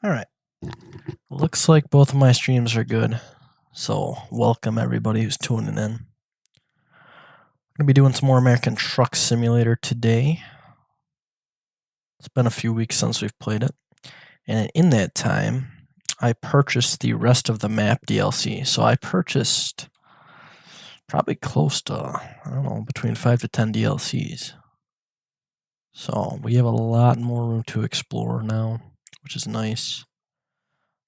Alright. Looks like both of my streams are good. So, welcome everybody who's tuning in. I'm going to be doing some more American Truck Simulator today. It's been a few weeks since we've played it. And in that time, I purchased the rest of the map DLC. So I purchased probably close to, I don't know, between 5 to 10 DLCs. So we have a lot more room to explore now, which is nice.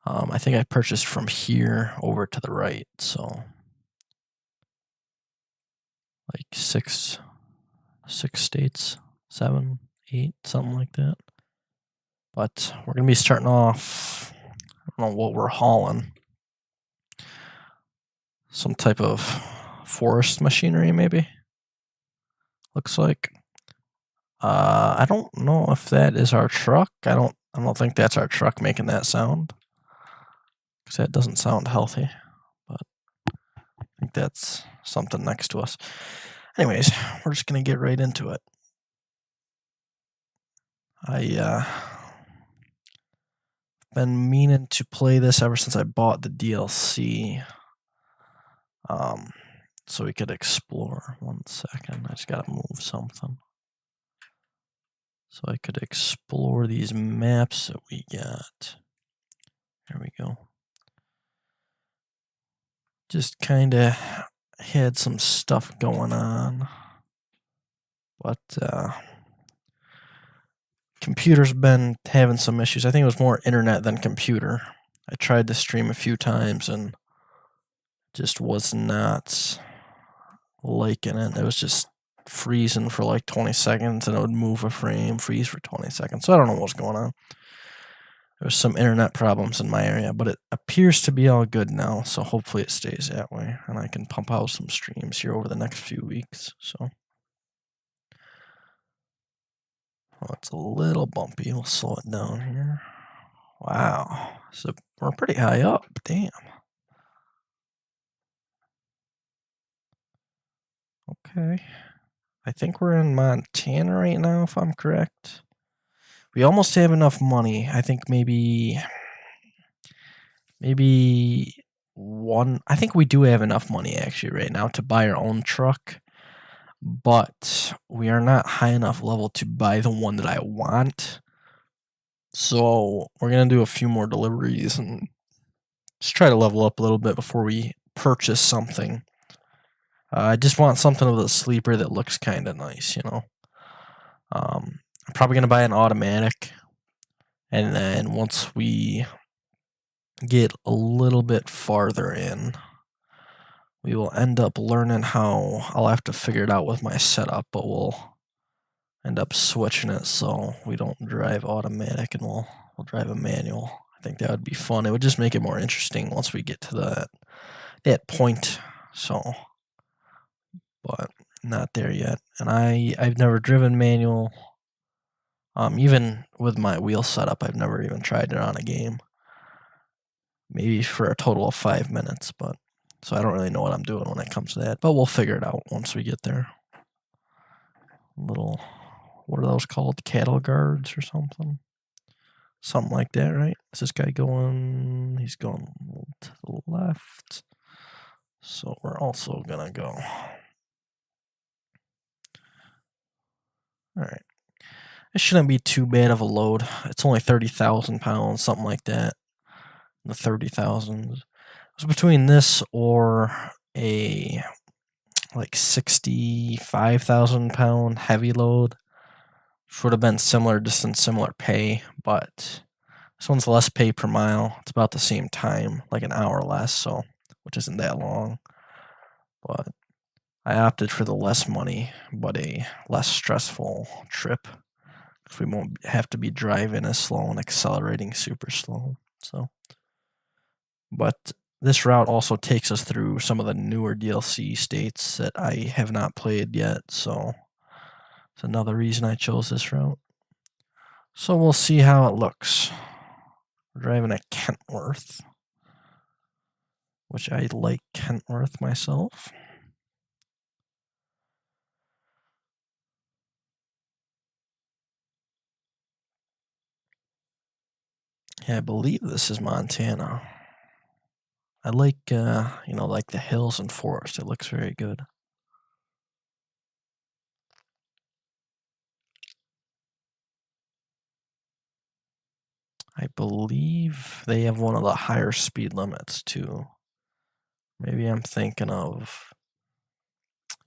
I think I purchased from here over to the right, so like six states, 7, 8, something like that. But we're gonna be starting off. I don't know what we're hauling. Some type of forest machinery, maybe. Looks like. I don't know if that is our truck. I don't think that's our truck making that sound, because that doesn't sound healthy. But I think that's something next to us. Anyways, we're just gonna get right into it. Been meaning to play this ever since I bought the DLC. So we could explore. 1 second, I just gotta move something. So I could explore these maps that we got. There we go. Just kinda had some stuff going on. But computer's been having some issues. I think it was more internet than computer. I tried to stream a few times and just was not liking it. It was just freezing for like 20 seconds and it would move a frame, freeze for 20 seconds. So I don't know what's going on. There's some internet problems in my area, but it appears to be all good now. So hopefully it stays that way and I can pump out some streams here over the next few weeks. So it's a little bumpy. We'll slow it down here. Wow. So we're pretty high up. Damn. Okay. I think we're in Montana right now, if I'm correct. We almost have enough money. I think maybe one. I think we do have enough money actually right now to buy our own truck, but we are not high enough level to buy the one that I want. So we're gonna do a few more deliveries and just try to level up a little bit before we purchase something. I just want something with a sleeper that looks kind of nice, you know. I'm probably gonna buy an automatic, and then once we get a little bit farther in, we will end up learning how. I'll have to figure it out with my setup, but we'll end up switching it so we don't drive automatic and we'll drive a manual. I think that would be fun. It would just make it more interesting once we get to that point. So, but not there yet. And I've never driven manual. Even with my wheel setup, I've never even tried it on a game. Maybe for a total of 5 minutes, but so I don't really know what I'm doing when it comes to that. But we'll figure it out once we get there. Little, what are those called? Cattle guards or something? Something like that, right? Is this guy going? He's going to the left. So we're also gonna go. All right. It shouldn't be too bad of a load. It's only 30,000 pounds, something like that. The 30,000. It's between this or a like 65,000 pound heavy load. Which would have been similar distance, similar pay, but this one's less pay per mile. It's about the same time, like an hour less, so which isn't that long. But I opted for the less money, but a less stressful trip. Because we won't have to be driving as slow and accelerating super slow. So, but this route also takes us through some of the newer DLC states that I have not played yet. So it's another reason I chose this route. So we'll see how it looks. We're driving a Kentworth, which I like Kentworth myself. Yeah, I believe this is Montana. I like, like the hills and forest. It looks very good. I believe they have one of the higher speed limits too. Maybe I'm thinking of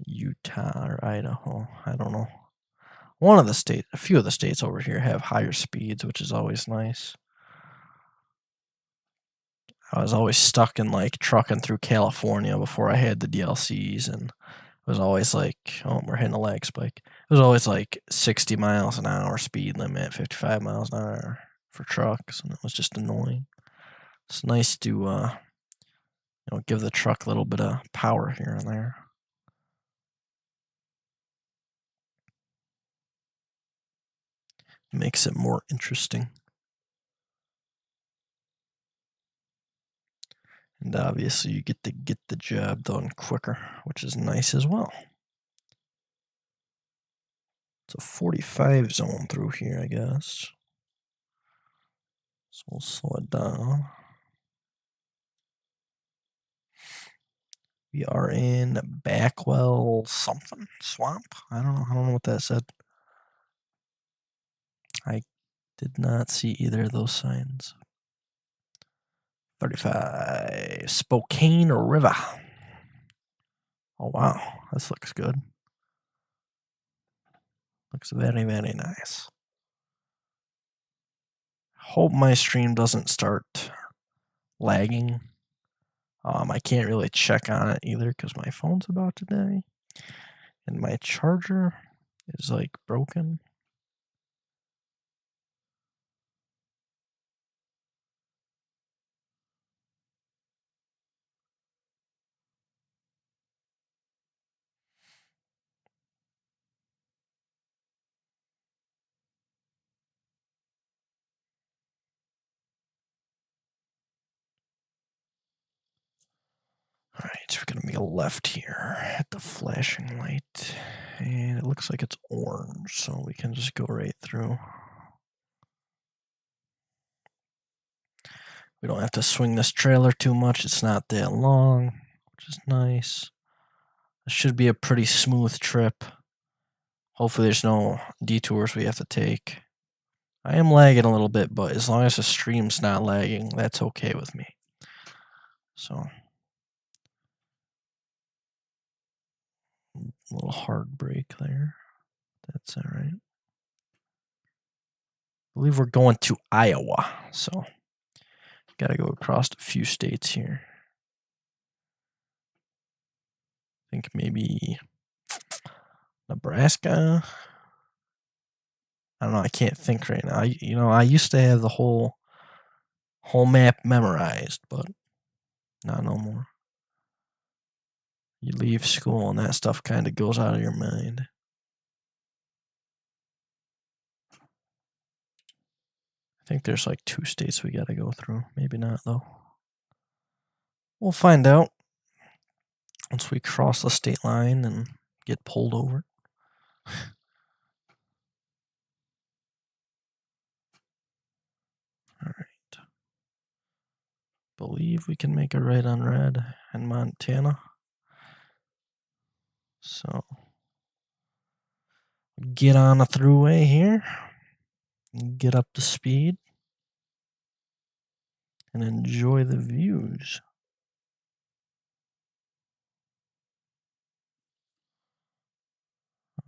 Utah or Idaho. I don't know. One of the states, a few of the states over here have higher speeds, which is always nice. I was always stuck in like trucking through California before I had the DLCs, and it was always like, oh, we're hitting a lag spike. It was always like 60 miles an hour speed limit, 55 miles an hour for trucks, and it was just annoying. It's nice to, give the truck a little bit of power here and there. Makes it more interesting. And obviously you get to get the job done quicker, which is nice as well. It's a 45 zone through here, I guess. So we'll slow it down. We are in Backwell something swamp. I don't know what that said. I did not see either of those signs. 35 Spokane River. Oh wow, this looks good. Looks very, very nice. Hope my stream doesn't start lagging. I can't really check on it either because my phone's about to die. And my charger is like broken. Alright, so we're gonna make a left here at the flashing light. And it looks like it's orange, so we can just go right through. We don't have to swing this trailer too much. It's not that long, which is nice. It should be a pretty smooth trip. Hopefully there's no detours we have to take. I am lagging a little bit, but as long as the stream's not lagging, that's okay with me. So, a little hard brake there. That's all right. I believe we're going to Iowa, so got to go across a few states here. I think maybe Nebraska. I don't know. I can't think right now. I used to have the whole map memorized, but not no more. You leave school and that stuff kind of goes out of your mind. I think there's like 2 states we got to go through. Maybe not though. We'll find out once we cross the state line and get pulled over. All right. Believe we can make a right on red in Montana. So get on the throughway here, get up to speed, and enjoy the views.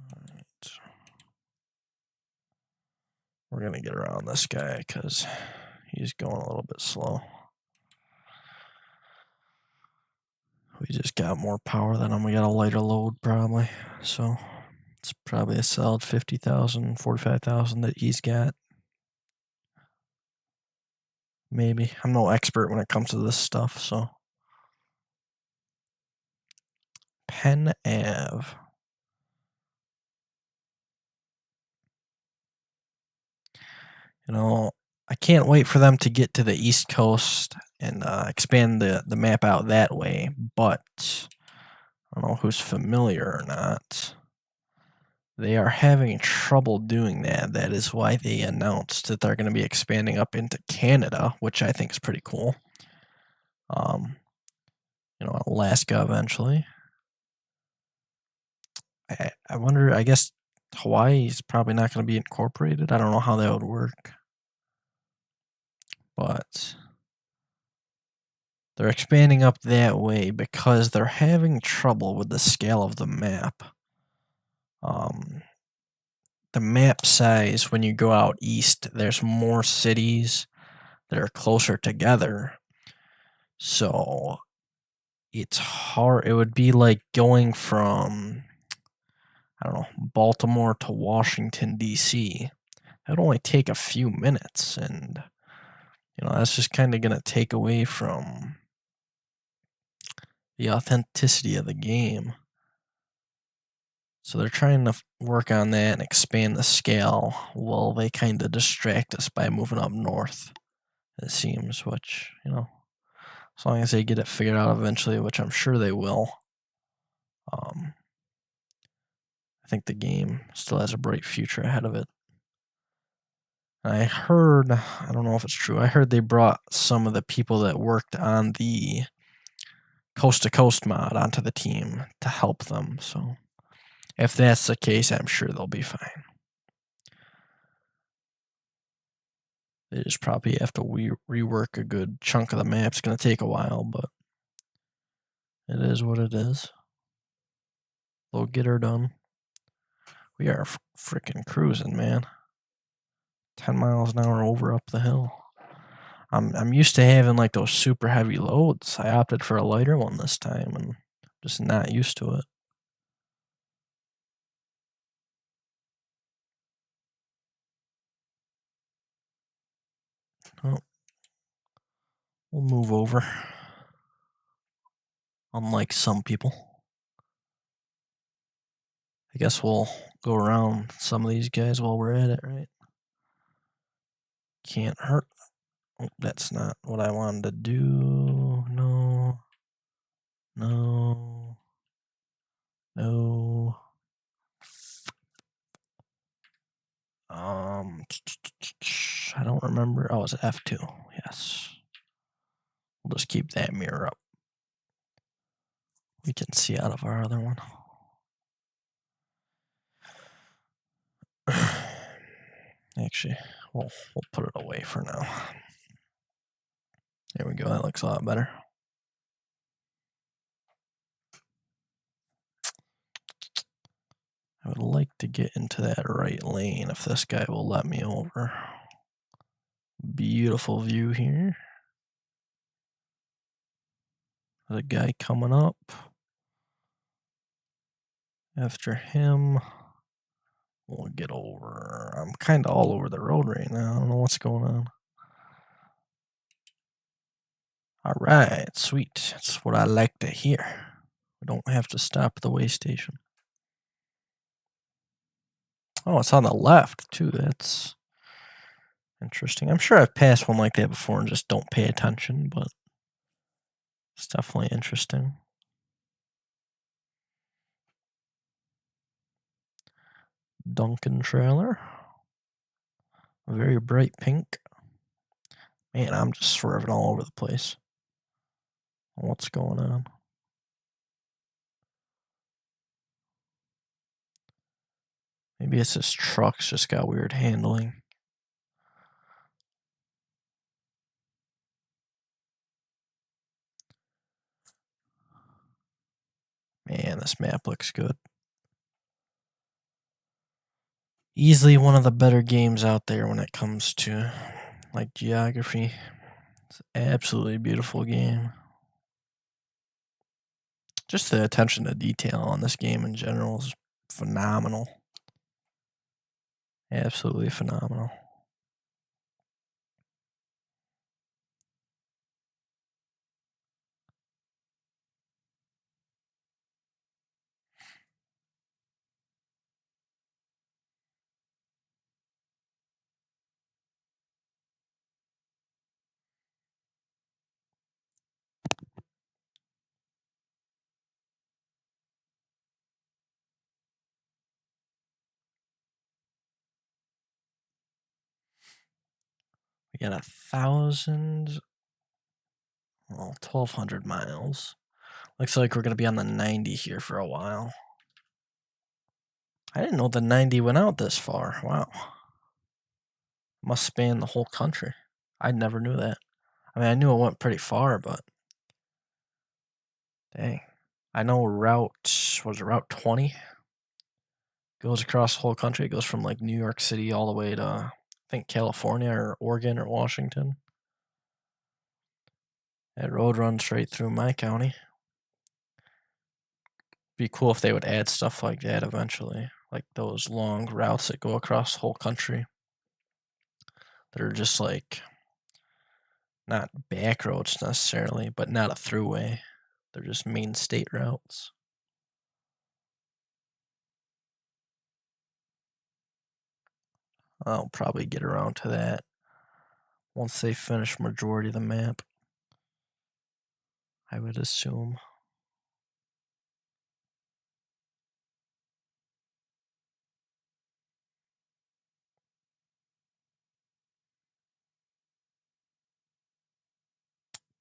All right. We're gonna get around this guy because he's going a little bit slow. We just got more power than him. We got a lighter load probably. So it's probably a solid 50,000, 45,000 that he's got. Maybe. I'm no expert when it comes to this stuff, so. Penn Ave. I can't wait for them to get to the East Coast and expand the map out that way, but I don't know who's familiar or not. They are having trouble doing that. That is why they announced that they're going to be expanding up into Canada, which I think is pretty cool. Um, Alaska eventually. I wonder, I guess Hawaii is probably not going to be incorporated. I don't know how that would work. But they're expanding up that way because they're having trouble with the scale of the map. The map size, when you go out east, there's more cities that are closer together. So it's hard. It would be like going from, I don't know, Baltimore to Washington, D.C. It would only take a few minutes. And, that's just kind of going to take away from the authenticity of the game. So they're trying to work on that and expand the scale while they kind of distract us by moving up north, it seems, which, as long as they get it figured out eventually, which I'm sure they will, I think the game still has a bright future ahead of it. I heard, I don't know if it's true, I heard they brought some of the people that worked on the Coast to Coast mod onto the team to help them, so if that's the case, I'm sure they'll be fine. They just probably have to rework a good chunk of the map. It's going to take a while, but it is what it is. They'll get her done. We are freaking cruising, man. 10 miles an hour over up the hill. I'm used to having like those super heavy loads. I opted for a lighter one this time and just not used to it. Oh, we'll move over. Unlike some people. I guess we'll go around some of these guys while we're at it, right? Can't hurt. Oh, that's not what I wanted to do. No. No. No. I don't remember. Oh, it's F2. Yes. We'll just keep that mirror up. We can see out of our other one. Actually, we'll put it away for now. There we go. That looks a lot better. I would like to get into that right lane if this guy will let me over. Beautiful view here. There's a guy coming up. After him, we'll get over. I'm kind of all over the road right now. I don't know what's going on. All right, sweet. That's what I like to hear. We don't have to stop at the way station. Oh, it's on the left, too. That's interesting. I'm sure I've passed one like that before and just don't pay attention, but it's definitely interesting. Duncan trailer. Very bright pink. Man, I'm just swerving all over the place. What's going on? Maybe it's this truck's just got weird handling. Man, this map looks good. Easily one of the better games out there when it comes to like geography. It's an absolutely beautiful game. Just the attention to detail on this game in general is phenomenal. Absolutely phenomenal. We got 1,000, well, 1,200 miles. Looks like we're gonna be on the 90 here for a while. I didn't know the 90 went out this far. Wow. Must span the whole country. I never knew that. I mean, I knew it went pretty far, but dang. I know Route 20? Goes across the whole country. It goes from like New York City all the way to, I think, California or Oregon or Washington. That road runs straight through my county. Be cool if they would add stuff like that eventually, like those long routes that go across the whole country that are just like not back roads necessarily, but not a throughway. They're just main state routes. I'll probably get around to that once they finish majority of the map, I would assume.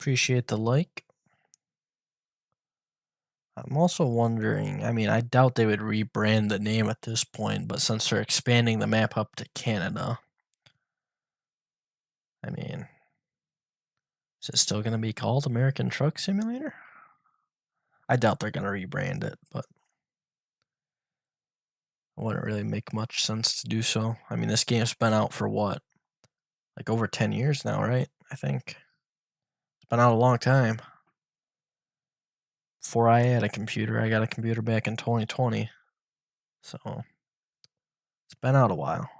Appreciate the like. I'm also wondering, I mean, I doubt they would rebrand the name at this point, but since they're expanding the map up to Canada, I mean, is it still going to be called American Truck Simulator? I doubt they're going to rebrand it, but it wouldn't really make much sense to do so. I mean, this game's been out for what? Like over 10 years now, right? I think. It's been out a long time. Before I had a computer, I got a computer back in 2020. So, it's been out a while.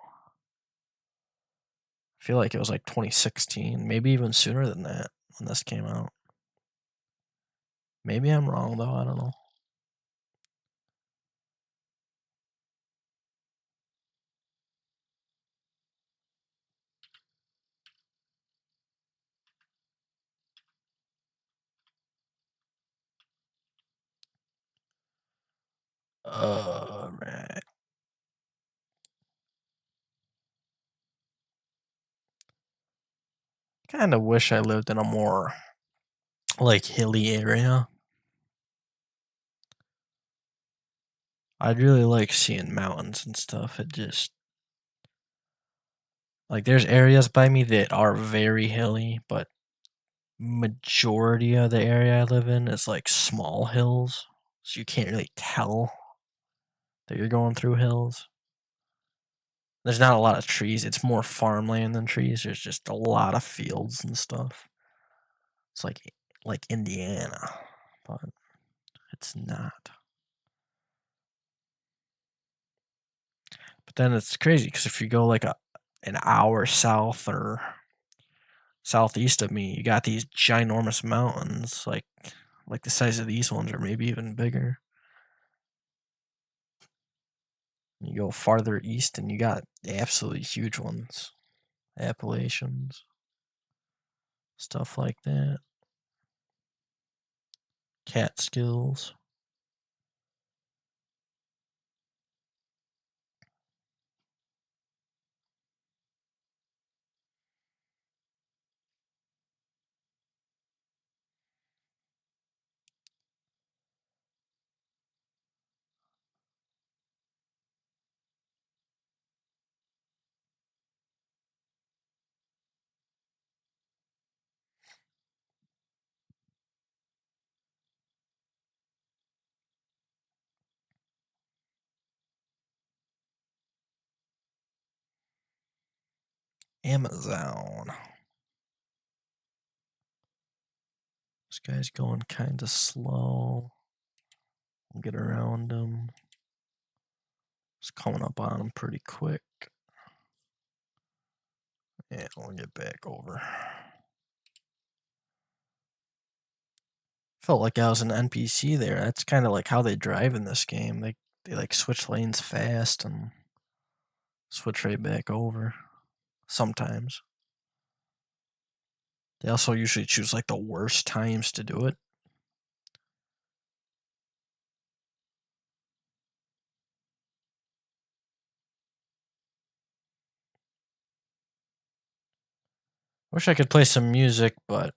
I feel like it was like 2016, maybe even sooner than that when this came out. Maybe I'm wrong though, I don't know. Right. Kind of wish I lived in a more like hilly area. I'd really like seeing mountains and stuff. It just like there's areas by me that are very hilly, but majority of the area I live in is like small hills, so you can't really tell that you're going through hills. There's not a lot of trees. It's more farmland than trees. There's just a lot of fields and stuff. It's like Indiana, but it's not. But then it's crazy because if you go like an hour south or southeast of me, you got these ginormous mountains, like the size of these ones, or maybe even bigger. You go farther east, and you got absolutely huge ones, Appalachians, stuff like that, Catskills. Amazon. This guy's going kind of slow. We'll get around him. It's coming up on him pretty quick. Yeah, we'll get back over. Felt like I was an NPC there. That's kind of like how they drive in this game. They like switch lanes fast and switch right back over. Sometimes. They also usually choose like the worst times to do it. Wish I could play some music, but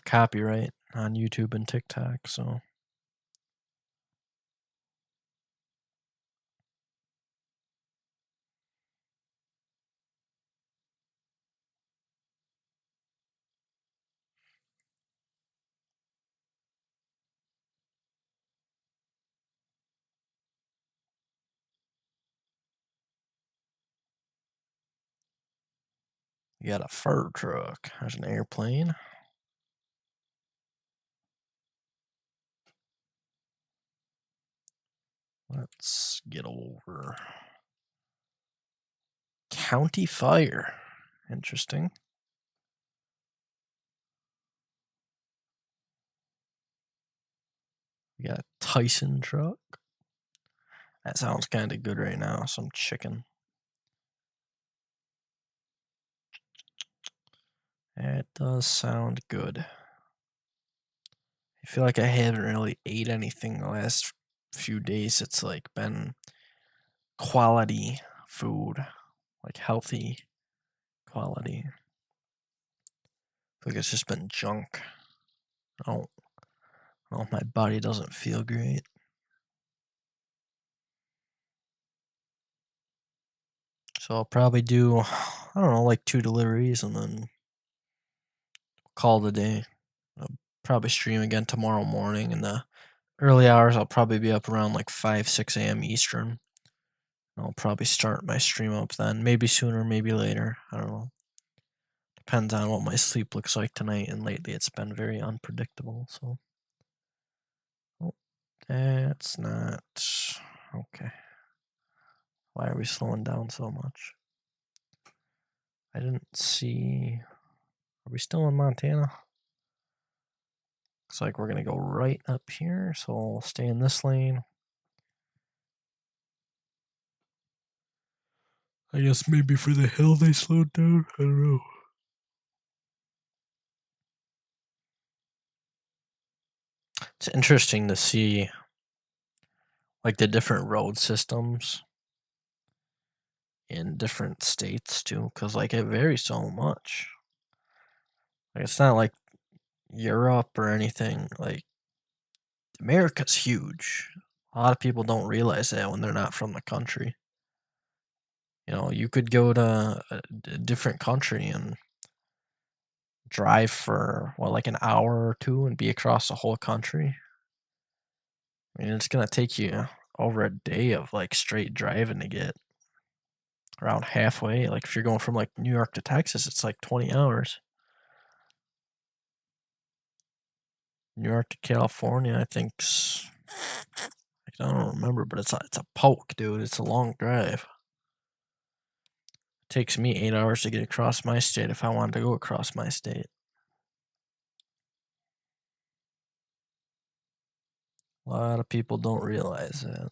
copyright on YouTube and TikTok, so you got a fur truck. There's an airplane. Let's get over. County Fire. Interesting. We got a Tyson truck. That sounds kind of good right now. Some chicken. That does sound good. I feel like I haven't really ate anything the last few days. It's like been quality food, like healthy quality. I feel like it's just been junk. I don't, my body doesn't feel great. So I'll probably do, I don't know, like 2 deliveries and then call it a day. I'll probably stream again tomorrow morning in the early hours. I'll probably be up around like 5, 6 a.m. Eastern. I'll probably start my stream up then. Maybe sooner, maybe later. I don't know. Depends on what my sleep looks like tonight, and lately it's been very unpredictable, so. Oh, that's not. Okay. Why are we slowing down so much? I didn't see. Are we still in Montana? Looks like we're gonna go right up here, so I'll stay in this lane. I guess maybe for the hill they slowed down. I don't know. It's interesting to see like the different road systems in different states too, because like it varies so much. Like it's not like Europe or anything. Like America's huge. A lot of people don't realize that when they're not from the country. You could go to a different country and drive for like an hour or two and be across the whole country. I mean, it's gonna take you over a day of like straight driving to get around halfway. Like if you're going from like New York to Texas, it's like 20 hours. New York to California, I think. I don't remember, but it's a poke, dude. It's a long drive. It takes me 8 hours to get across my state if I wanted to go across my state. A lot of people don't realize that.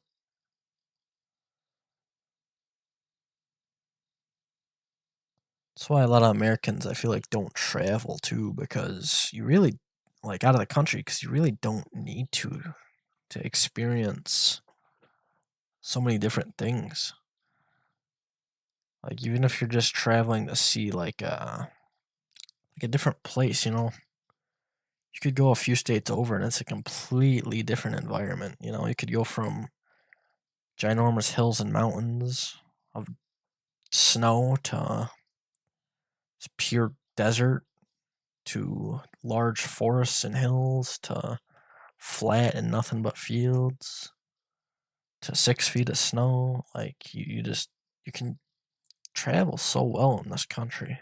That's why a lot of Americans, I feel like, don't travel too, because you really, like, out of the country, because you really don't need to experience so many different things. Like, even if you're just traveling to see like a different place, you could go a few states over and it's a completely different environment. You could go from ginormous hills and mountains of snow to pure desert to large forests and hills to flat and nothing but fields to 6 feet of snow. Like you can travel so well in this country.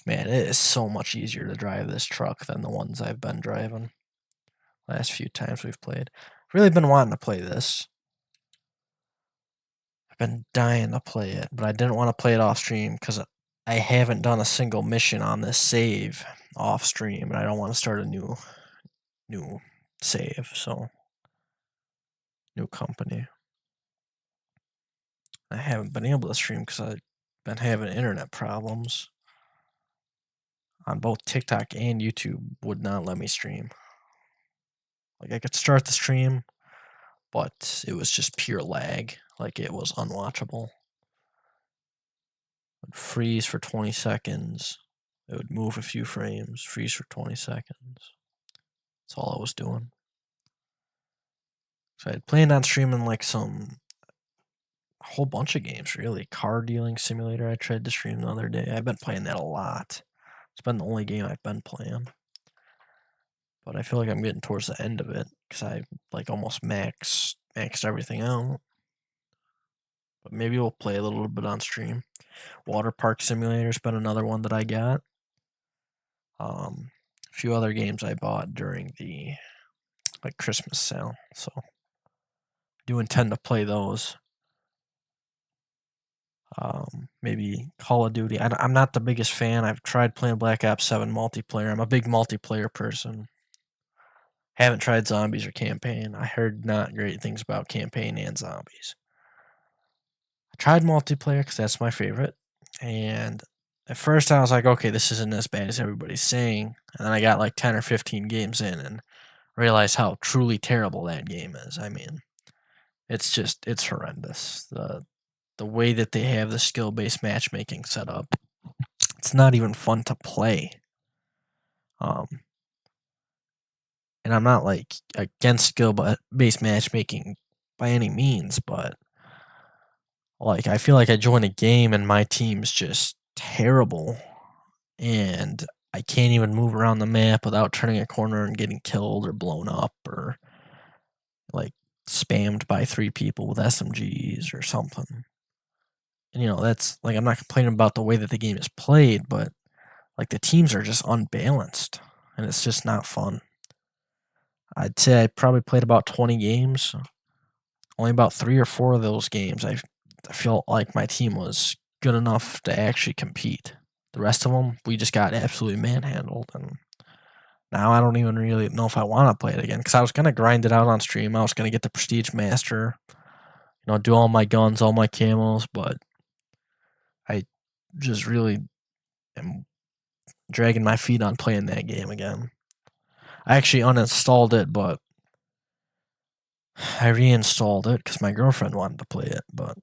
Man, it is so much easier to drive this truck than the ones I've been driving last few times we've played. Really been wanting to play this. I've been dying to play it, but I didn't want to play it off stream because I haven't done a single mission on this save off stream, and I don't want to start a new save, so new company. I haven't been able to stream because I've been having internet problems on both TikTok and YouTube. Would not let me stream. Like I could start the stream, but it was just pure lag. Like, it was unwatchable. It would freeze for 20 seconds. It would move a few frames, freeze for 20 seconds. That's all I was doing. So I had planned on streaming like a whole bunch of games, really. Car dealing simulator I tried to stream the other day. I've been playing that a lot. It's been the only game I've been playing. But I feel like I'm getting towards the end of it because I like almost maxed everything out. But maybe we'll play a little bit on stream. Water Park Simulator's been another one that I got. A few other games I bought during the like Christmas sale, so I do intend to play those. Maybe Call of Duty. I'm not the biggest fan. I've tried playing Black Ops 7 multiplayer. I'm a big multiplayer person. Haven't tried zombies or campaign. I heard not great things about campaign and zombies. I tried multiplayer because that's my favorite. And at first I was like, okay, this isn't as bad as everybody's saying. And then I got like 10 or 15 games in and realized how truly terrible that game is. I mean, it's horrendous. The way that they have the skill-based matchmaking set up, it's not even fun to play. And I'm not like against skill-based matchmaking by any means, but like I feel like I join a game and my team's just terrible, and I can't even move around the map without turning a corner and getting killed or blown up or like spammed by 3 people with SMGs or something. And that's like I'm not complaining about the way that the game is played, but like the teams are just unbalanced and it's just not fun. I'd say I probably played about 20 games. Only about 3 or 4 of those games I felt like my team was good enough to actually compete. The rest of them, we just got absolutely manhandled, and now I don't even really know if I want to play it again because I was gonna grind it out on stream. I was gonna get the Prestige Master, do all my guns, all my camos, but I just really am dragging my feet on playing that game again. I actually uninstalled it, but I reinstalled it because my girlfriend wanted to play it, but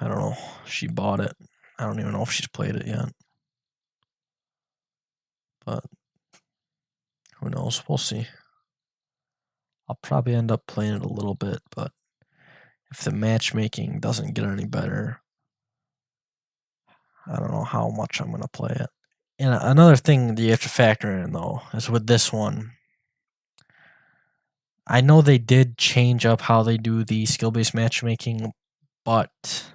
I don't know. She bought it. I don't even know if she's played it yet. But who knows? We'll see. I'll probably end up playing it a little bit, but if the matchmaking doesn't get any better, I don't know how much I'm going to play it. And another thing that you have to factor in, though, is with this one, I know they did change up how they do the skill-based matchmaking, but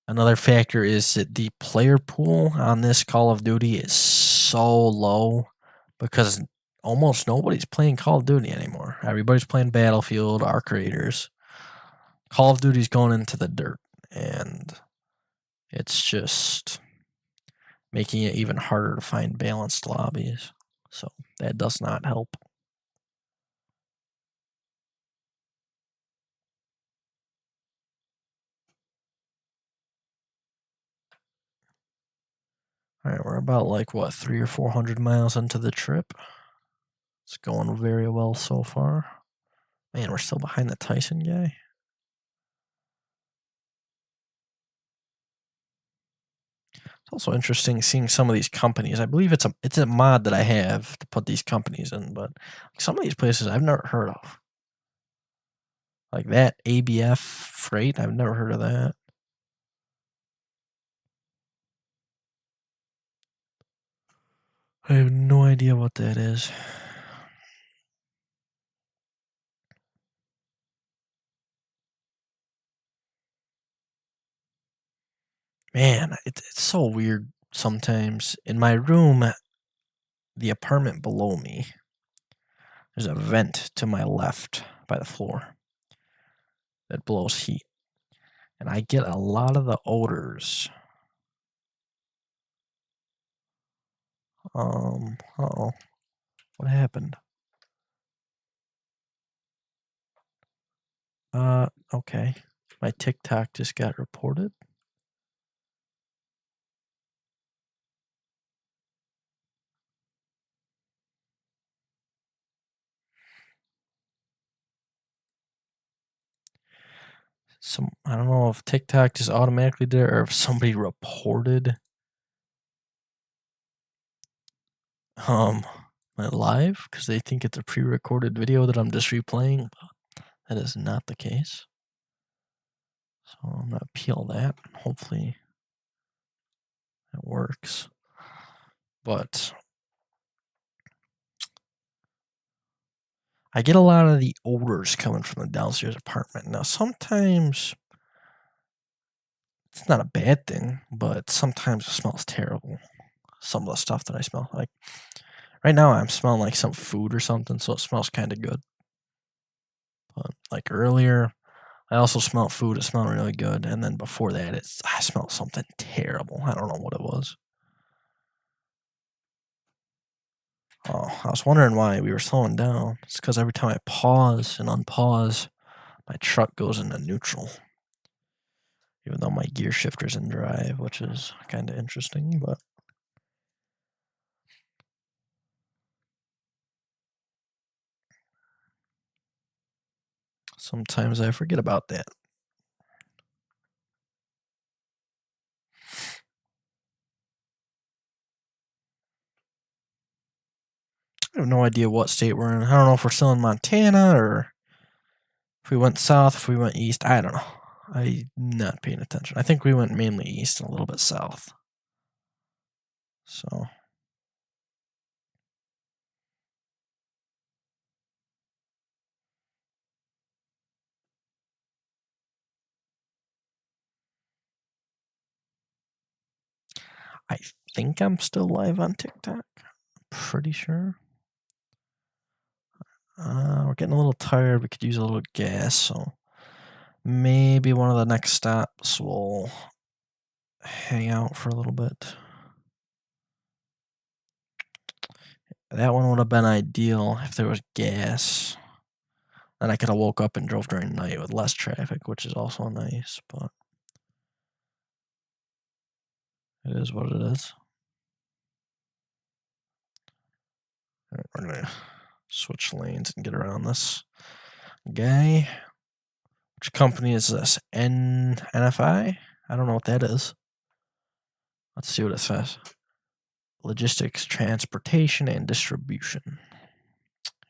another factor is that the player pool on this Call of Duty is so low because almost nobody's playing Call of Duty anymore. Everybody's playing Battlefield, Arc Raiders. Call of Duty's going into the dirt, and it's just making it even harder to find balanced lobbies. So that does not help. All right, we're about like what 300 or 400 miles into the trip. It's going very well so far. Man, we're still behind the Tyson guy. It's also interesting seeing some of these companies. I believe it's a mod that I have to put these companies in, but some of these places I've never heard of. Like that ABF Freight, I've never heard of that. I have no idea what that is. Man, it's so weird sometimes. In my room, the apartment below me, there's a vent to my left by the floor that blows heat. And I get a lot of the odors. Uh-oh. What happened? Okay. My TikTok just got reported. I don't know if TikTok just automatically did it or if somebody reported my live because they think it's a pre-recorded video that I'm just replaying, but that is not the case. So I'm gonna appeal that. Hopefully it works. But I get a lot of the odors coming from the downstairs apartment. Now sometimes it's not a bad thing, but sometimes it smells terrible. Some of the stuff that I smell. Like right now I'm smelling like some food or something, so it smells kind of good. But like earlier, I also smelled food. It smelled really good, and then before that, I smelled something terrible. I don't know what it was. Oh, I was wondering why we were slowing down. It's because every time I pause and unpause, my truck goes into neutral. Even though my gear shifter's in drive, which is kind of interesting, but sometimes I forget about that. I have no idea what state we're in. I don't know if we're still in Montana or if we went south, if we went east. I don't know. I'm not paying attention. I think we went mainly east and a little bit south. So I think I'm still live on TikTok. Pretty sure. We're getting a little tired. We could use a little gas, so maybe one of the next stops we'll hang out for a little bit. That one would have been ideal if there was gas. Then I could have woke up and drove during the night with less traffic, which is also nice, but it is what it is. Alright, we're gonna switch lanes and get around this guy. Which company is this? NFI? I don't know what that is. Let's see what it says. Logistics, transportation, and distribution.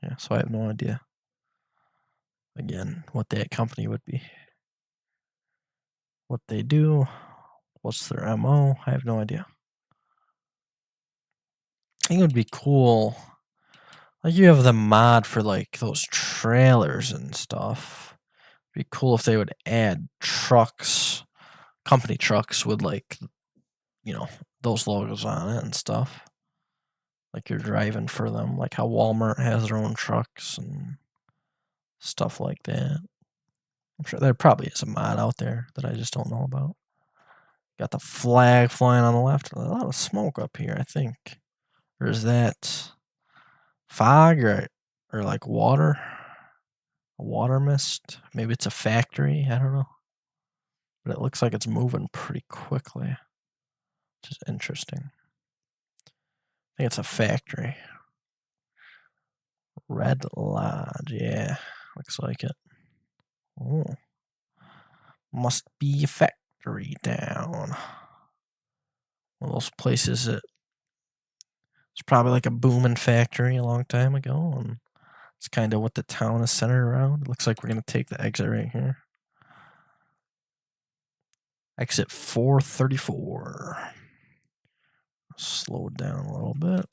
Yeah, so I have no idea. Again, what that company would be. What they do. What's their MO? I have no idea. I think it would be cool. Like you have the mod for like those trailers and stuff. It'd be cool if they would add trucks, company trucks with like, those logos on it and stuff. Like you're driving for them, like how Walmart has their own trucks and stuff like that. I'm sure there probably is a mod out there that I just don't know about. Got the flag flying on the left. A lot of smoke up here, I think. Or is that fog or like water? A water mist? Maybe it's a factory. I don't know. But it looks like it's moving pretty quickly, which is interesting. I think it's a factory. Red Lodge, yeah. Looks like it. Oh. Must be a factory down. One of those places that it's probably like a booming factory a long time ago, and it's kind of what the town is centered around. It looks like we're going to take the exit right here. Exit 434. Slow it down a little bit.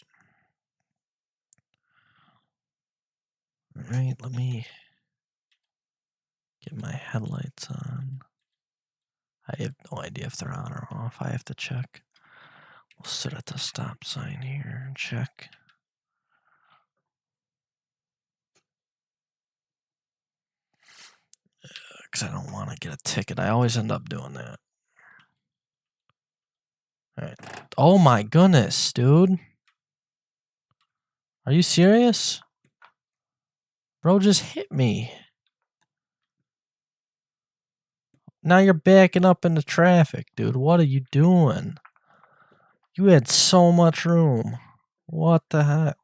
All right, let me get my headlights on. I have no idea if they're on or off. I have to check. We'll sit at the stop sign here and check. Because I don't want to get a ticket. I always end up doing that. All right. Oh my goodness, dude. Are you serious? Bro just hit me. Now you're backing up into traffic, dude. What are you doing? You had so much room. What the heck?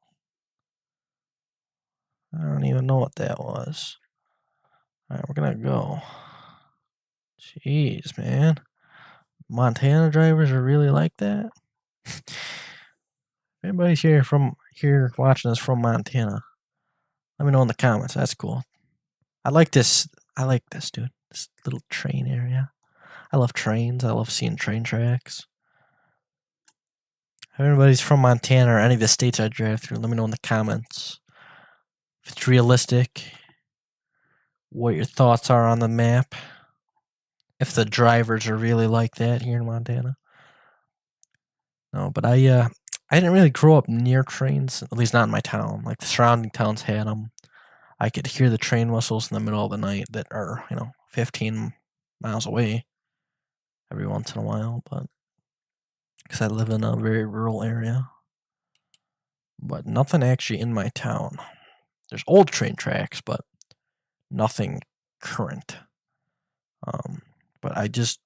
I don't even know what that was. Alright, we're gonna go. Jeez, man. Montana drivers are really like that? If anybody's here watching this from Montana, let me know in the comments. That's cool. I like this, dude. This little train area. I love trains. I love seeing train tracks. If anybody's from Montana or any of the states I drive through, let me know in the comments if it's realistic, what your thoughts are on the map, if the drivers are really like that here in Montana. No, but I didn't really grow up near trains, at least not in my town. Like the surrounding towns had them. I could hear the train whistles in the middle of the night that are, 15 miles away every once in a while, but because I live in a very rural area. But nothing actually in my town. There's old train tracks, but nothing current. But I just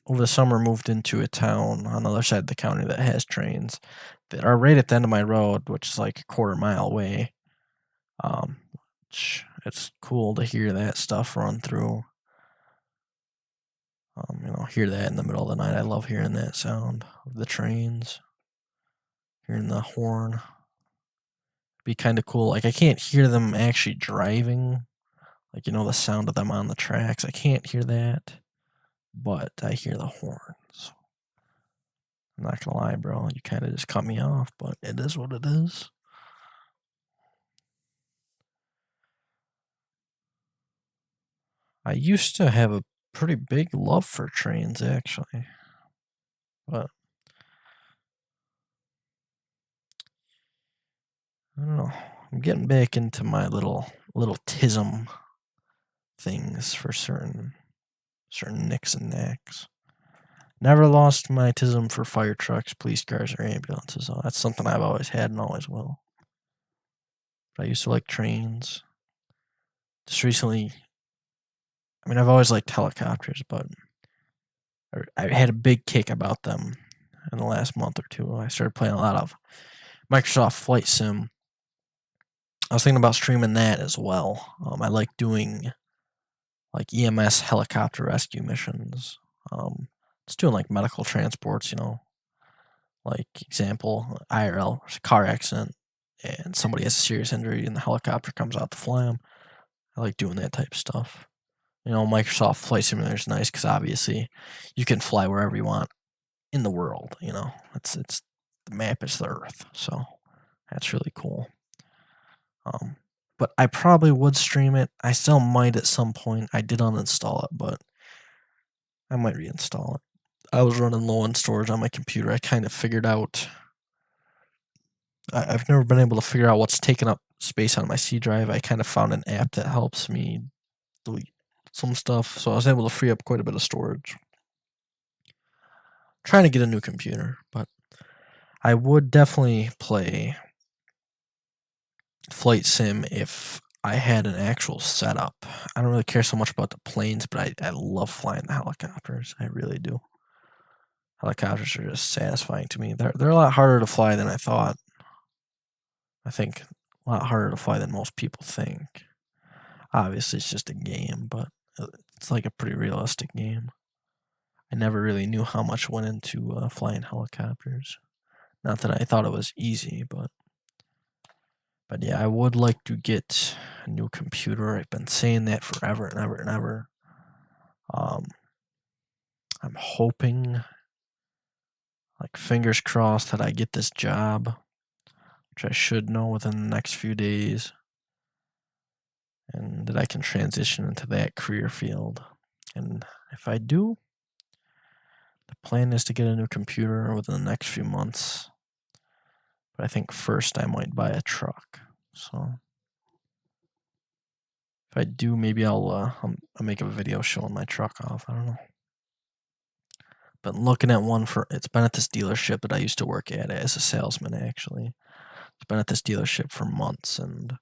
over the summer moved into a town on the other side of the county that has trains that are right at the end of my road, which is like a quarter mile away. It's cool to hear that stuff run through. Hear that in the middle of the night. I love hearing that sound of the trains, hearing the horn. Be kind of cool. Like I can't hear them actually driving, like the sound of them on the tracks. I can't hear that, but I hear the horns. I'm not gonna lie, bro. You kind of just cut me off, but it is what it is. I used to have a pretty big love for trains, actually, but I don't know. I'm getting back into my little tism things for certain nicks and knacks. Never lost my tism for fire trucks, police cars, or ambulances. So that's something I've always had and always will. But I used to like trains. Just recently, I've always liked helicopters, but I had a big kick about them in the last month or two. I started playing a lot of Microsoft Flight Sim. I was thinking about streaming that as well. I like doing like EMS helicopter rescue missions. Just doing like medical transports, like example, IRL, car accident, and somebody has a serious injury and the helicopter comes out to fly them. I like doing that type of stuff. Microsoft Flight Simulator is nice because obviously you can fly wherever you want in the world. It's the map is the Earth, so that's really cool. But I probably would stream it. I still might at some point. I did uninstall it, but I might reinstall it. I was running low on storage on my computer. I kind of figured out. I've never been able to figure out what's taking up space on my C drive. I kind of found an app that helps me delete some stuff, so I was able to free up quite a bit of storage. Trying to get a new computer, but I would definitely play Flight Sim if I had an actual setup. I don't really care so much about the planes, but I love flying the helicopters. I really do. Helicopters are just satisfying to me. They're a lot harder to fly than I thought. I think a lot harder to fly than most people think. Obviously, it's just a game, but it's like a pretty realistic game. I never really knew how much went into flying helicopters. Not that I thought it was easy, but yeah, I would like to get a new computer. I've been saying that forever and ever and ever. I'm hoping, like fingers crossed, that I get this job, which I should know within the next few days, and that I can transition into that career field. And if I do, the plan is to get a new computer within the next few months. But I think first I might buy a truck. So if I do, maybe I'll make a video showing my truck off. I don't know. But looking at one it's been at this dealership that I used to work at as a salesman, actually. It's been at this dealership for months and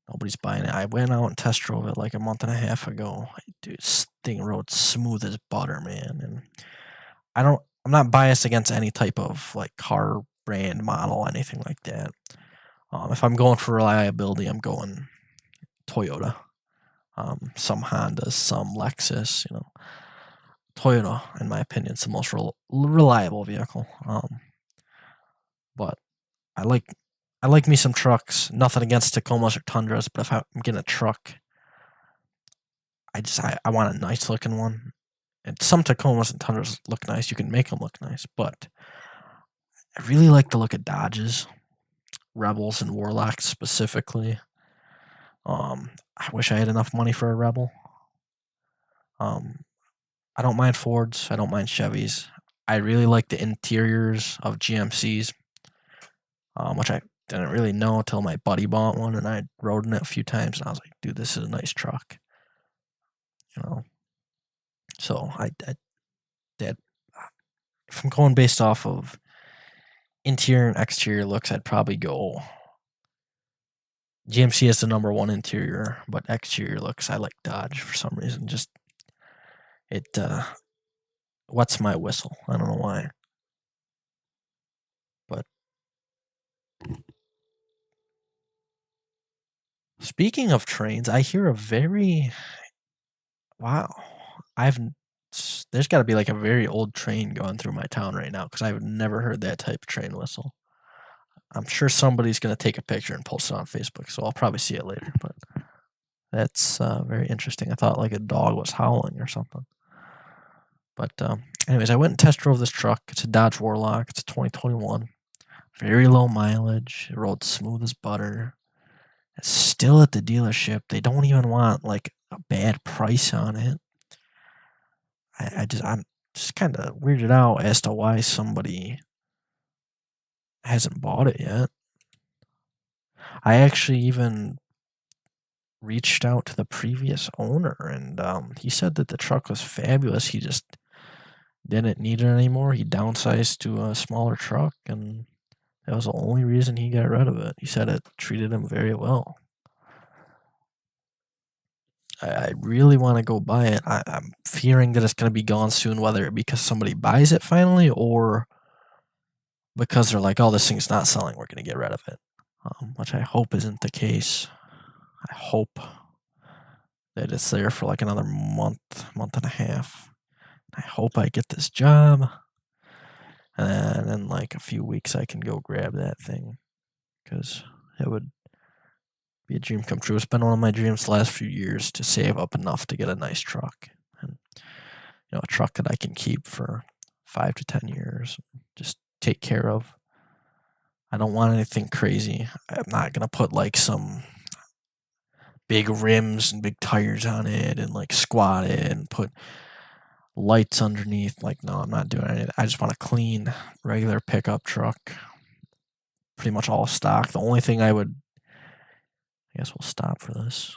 nobody's buying it. I went out and test drove it like a month and a half ago. Dude, this thing rode smooth as butter, man. And I'm not biased against any type of like car brand model, anything like that. If I'm going for reliability, I'm going Toyota. Some Hondas, some Lexus, Toyota, in my opinion, is the most reliable vehicle. But I like me some trucks. Nothing against Tacomas or Tundras, but if I'm getting a truck, I want a nice looking one. And some Tacomas and Tundras look nice. You can make them look nice, but I really like the look of Dodges, Rebels, and Warlocks specifically. I wish I had enough money for a Rebel. I don't mind Fords. I don't mind Chevys. I really like the interiors of GMCs, which I didn't really know until my buddy bought one, and I rode in it a few times, and I was like, dude, this is a nice truck. You know, so that if I'm going based off of interior and exterior looks, I'd probably go GMC is the number one interior, but exterior looks, I like Dodge for some reason. Just it what's my whistle? I don't know why. But speaking of trains, I hear a very wow. I've there's got to be like a very old train going through my town right now because I've never heard that type of train whistle. I'm sure somebody's gonna take a picture and post it on Facebook, so I'll probably see it later. But that's very interesting. I thought like a dog was howling or something. But anyways, I went and test drove this truck. It's a Dodge Warlock. It's a 2021. Very low mileage. It rode smooth as butter. It's still at the dealership. They don't even want like a bad price on it. I'm just kind of weirded out as to why somebody hasn't bought it yet. I actually even reached out to the previous owner, and he said that the truck was fabulous. He just didn't need it anymore. He downsized to a smaller truck, and that was the only reason he got rid of it. He said it treated him very well. I really want to go buy it. I'm fearing that it's going to be gone soon, whether because somebody buys it finally or because they're like, oh, this thing's not selling, we're going to get rid of it. Which I hope isn't the case. I hope that it's there for like another month and a half. I hope I get this job. And in like a few weeks, I can go grab that thing because it would be a dream come true. It's been one of my dreams the last few years to save up enough to get a nice truck, and a truck that I can keep for 5 to 10 years, just take care of. I don't want anything crazy. I'm not gonna put like some big rims and big tires on it and like squat it and put lights underneath. Like, no, I'm not doing anything. I just want a clean, regular pickup truck, pretty much all stock. The only thing I guess we'll stop for this.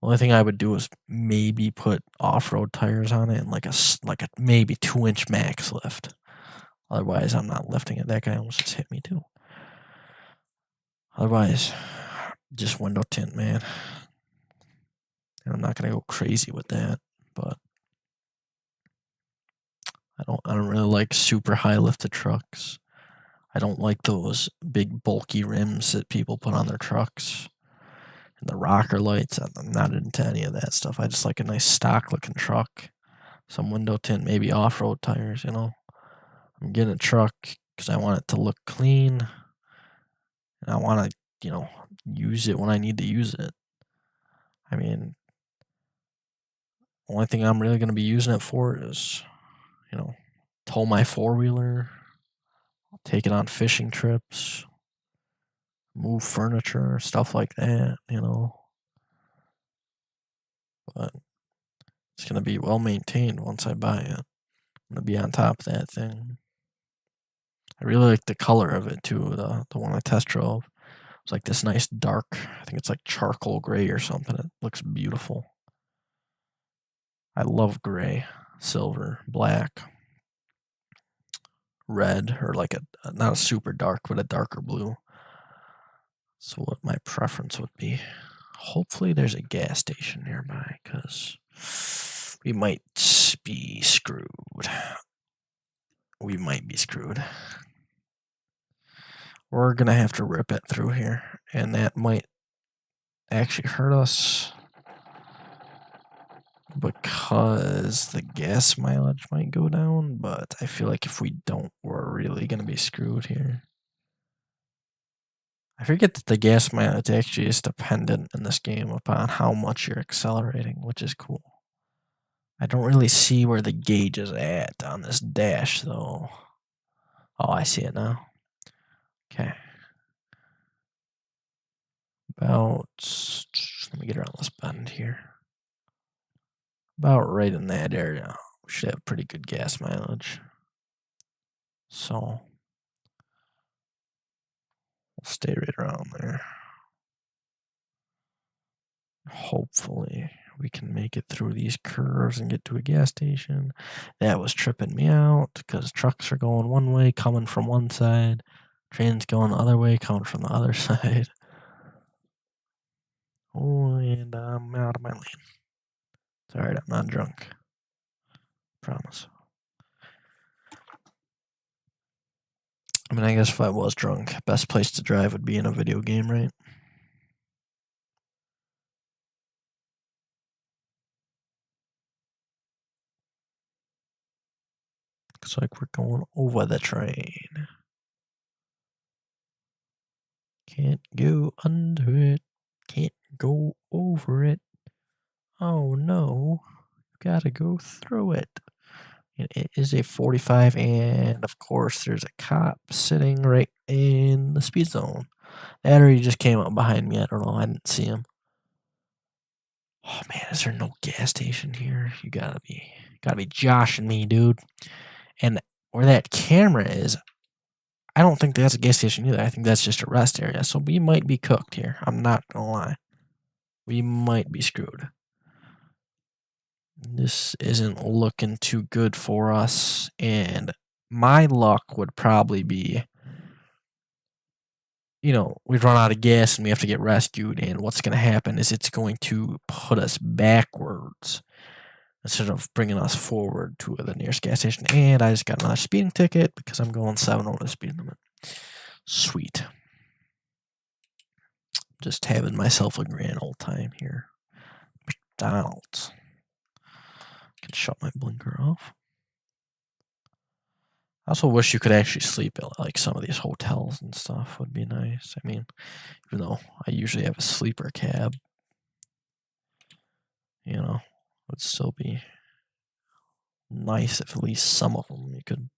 The only thing I would do is maybe put off-road tires on it and like a maybe 2-inch max lift. Otherwise, I'm not lifting it. That guy almost just hit me too. Otherwise, just window tint, man. And I'm not gonna go crazy with that, but I don't really like super high lifted trucks. I don't like those big bulky rims that people put on their trucks. And the rocker lights, I'm not into any of that stuff. I just like a nice stock looking truck. Some window tint, maybe off-road tires, I'm getting a truck because I want it to look clean. And I want to, use it when I need to use it. I mean, only thing I'm really going to be using it for is, tow my four-wheeler, take it on fishing trips, move furniture, stuff like that, But it's going to be well maintained once I buy it. I'm going to be on top of that thing. I really like the color of it too, the one I test drove. It's like this nice dark, I think it's like charcoal gray or something. It looks beautiful. I love gray, silver, black, red, or like not a super dark, but a darker blue. So what my preference would be. Hopefully there's a gas station nearby, because we might be screwed. We might be screwed. We're going to have to rip it through here, and that might actually hurt us. because the gas mileage might go down, but I feel like if we don't, we're really going to be screwed here. I forget that the gas mileage actually is dependent in this game upon how much you're accelerating, which is cool. I don't really see where the gauge is at on this dash, though. Oh, I see it now. Okay. About, let me get around this bend here. About right in that area. We should have pretty good gas mileage. So, we'll stay right around there. Hopefully, we can make it through these curves and get to a gas station. That was tripping me out because trucks are going one way, coming from one side. Trains going the other way, coming from the other side. Oh, and I'm out of my lane. It's alright, I'm not drunk. Promise. I mean, I guess if I was drunk, best place to drive would be in a video game, right? Looks like we're going over the train. Can't go under it. Can't go over it. Oh no. Gotta go through it. It is a 45, and of course, there's a cop sitting right in the speed zone. That or he just came up behind me. I don't know. I didn't see him. Oh man, is there no gas station here? You gotta be joshing me, dude. And where that camera is, I don't think that's a gas station either. I think that's just a rest area. So we might be cooked here. I'm not gonna lie. We might be screwed. This isn't looking too good for us. And my luck would probably be, we'd run out of gas and we have to get rescued. And what's going to happen is it's going to put us backwards instead of bringing us forward to the nearest gas station. And I just got another speeding ticket because I'm going 7 over the speed limit. Sweet. Just having myself a grand old time here. McDonald's. Can shut my blinker off. I also wish you could actually sleep at like some of these hotels and stuff would be nice. I mean, even though I usually have a sleeper cab, would still be nice if at least some of them you could,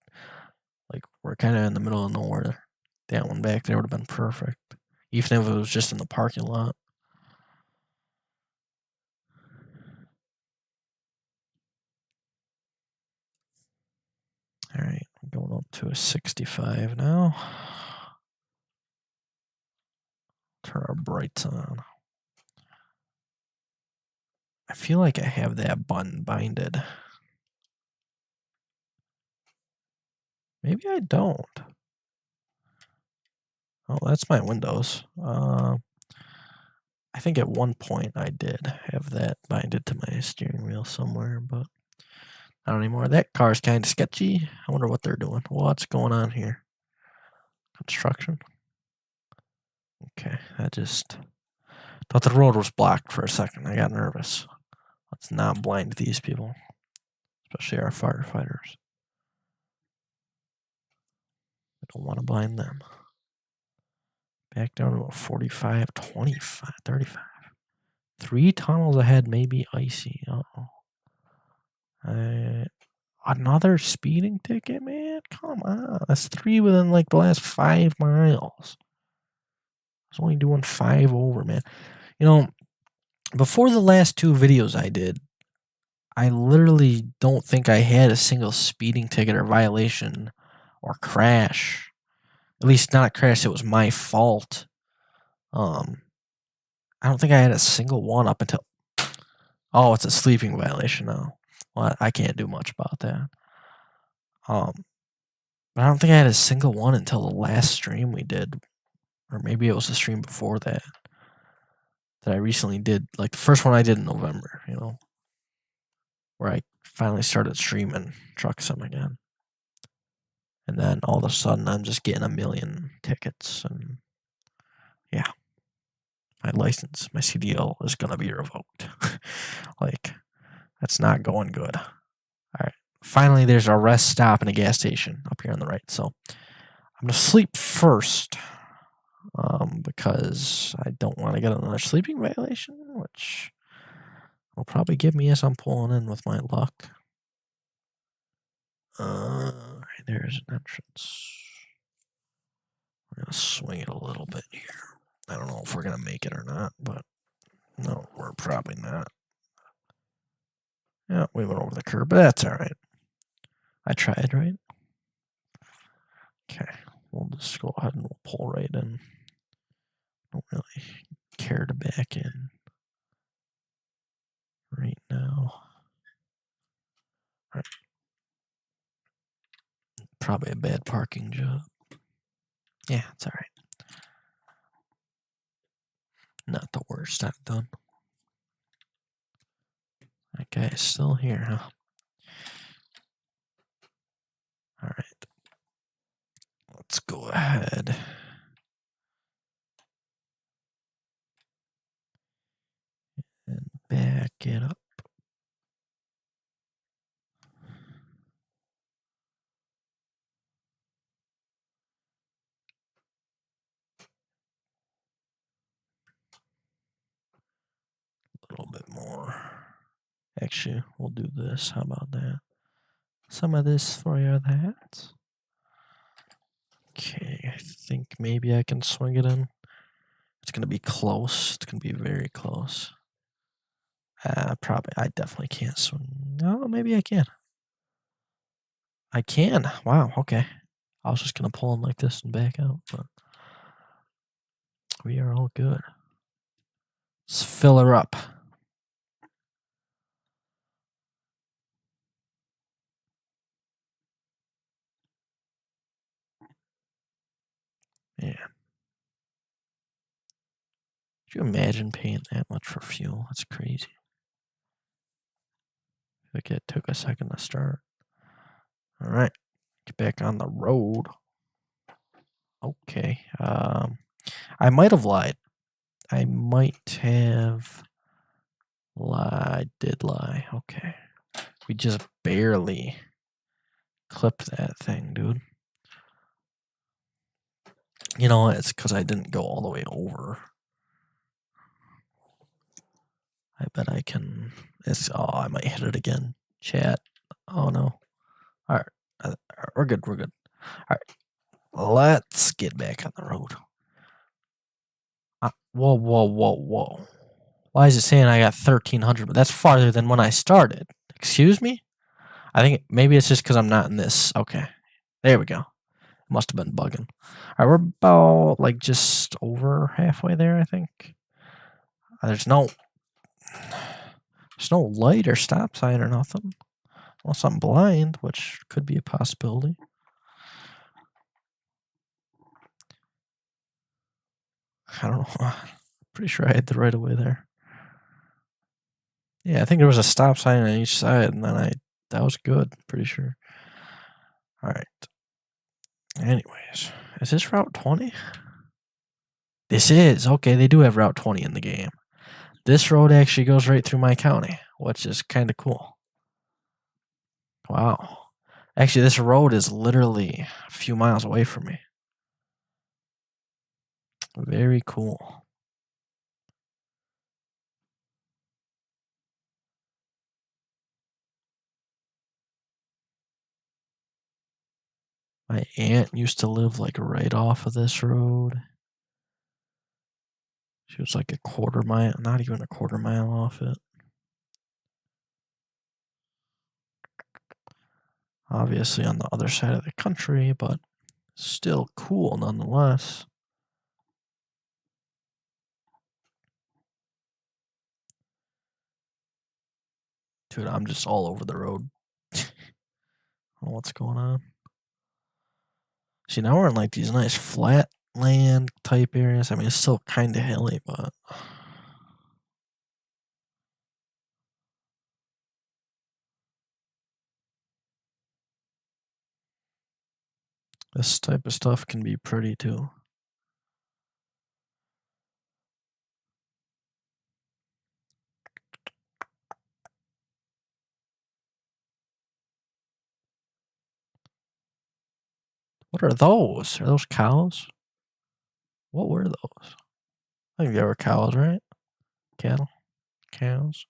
like, we're kind of in the middle of nowhere. That one back there would have been perfect, even if it was just in the parking lot. All right, I'm going up to a 65 now. Turn our brights on. I feel like I have that button binded. Maybe I don't. Oh, that's my Windows. I think at one point I did have that binded to my steering wheel somewhere, but not anymore. That car's kind of sketchy. I wonder what they're doing. What's going on here? Construction? Okay, I just thought the road was blocked for a second. I got nervous. Let's not blind these people, especially our firefighters. I don't want to blind them. Back down to about 45, 25, 35. 3 tunnels ahead, maybe icy. Uh-oh. Another speeding ticket, man? Come on. That's 3 within like the last 5 miles. I was only doing 5 over, man. Before the last 2 videos I did, I literally don't think I had a single speeding ticket or violation or crash. At least not a crash, it was my fault. I don't think I had a single one up until... Oh, it's a sleeping violation now. Well, I can't do much about that. But I don't think I had a single one until the last stream we did. Or maybe it was the stream before that I recently did. Like the first one I did in November, where I finally started streaming Truck Sim again. And then all of a sudden I'm just getting a million tickets, and yeah. My license, my CDL is gonna be revoked. Like, That's not going good. All right. Finally, there's a rest stop and a gas station up here on the right. So I'm going to sleep first because I don't want to get another sleeping violation, which will probably give me as I'm pulling in with my luck. There's an entrance. We're going to swing it a little bit here. I don't know if we're going to make it or not, but no, we're probably not. Yeah, we went over the curb, but that's all right. I tried, right? Okay, we'll just go ahead and we'll pull right in. Don't really care to back in right now. All right. Probably a bad parking job. Yeah, it's all right. Not the worst I've done. That guy is still here, huh? All right. Let's go ahead. And back it up. A little bit more. Actually, we'll do this. How about that? Some of this for you, that. Okay, I think maybe I can swing it in. It's going to be close. It's going to be very close. Probably, I definitely can't swing. No, maybe I can. I can. Wow, okay. I was just going to pull in like this and back out, but we are all good. Let's fill her up. Yeah. Could you imagine paying that much for fuel? That's crazy. Like it took a second to start. All right, get back on the road. Okay. I might have lied. I might have lied. Did lie. Okay. We just barely clipped that thing, dude. You know what? It's because I didn't go all the way over. I bet I can. I might hit it again. Chat. Oh no. All right. We're good. We're good. All right. Let's get back on the road. Whoa, whoa, whoa, whoa. Why is it saying I got 1,300? But that's farther than when I started. Excuse me? I think maybe it's just because I'm not in this. Okay. There we go. Must have been bugging. All right, we're about like just over halfway there, I think. There's no light or stop sign or nothing. Unless I'm blind, which could be a possibility. I don't know. Pretty sure I had the right of way there. Yeah, I think there was a stop sign on each side, and then that was good. Pretty sure. All right. Anyways, is this Route 20? This is. Okay, they do have Route 20 in the game. This road actually goes right through my county, which is kind of cool. Wow. Actually, this road is literally a few miles away from me. Very cool. My aunt used to live like right off of this road. She was like a quarter mile, not even a quarter mile off it. Obviously on the other side of the country, but still cool nonetheless. Dude, I'm just all over the road. What's going on? See, now we're in like these nice flat land type areas. I mean, it's still kind of hilly, but this type of stuff can be pretty too. What are those? Are those cows? What were those? I think they were cows, right? Cattle? Cows?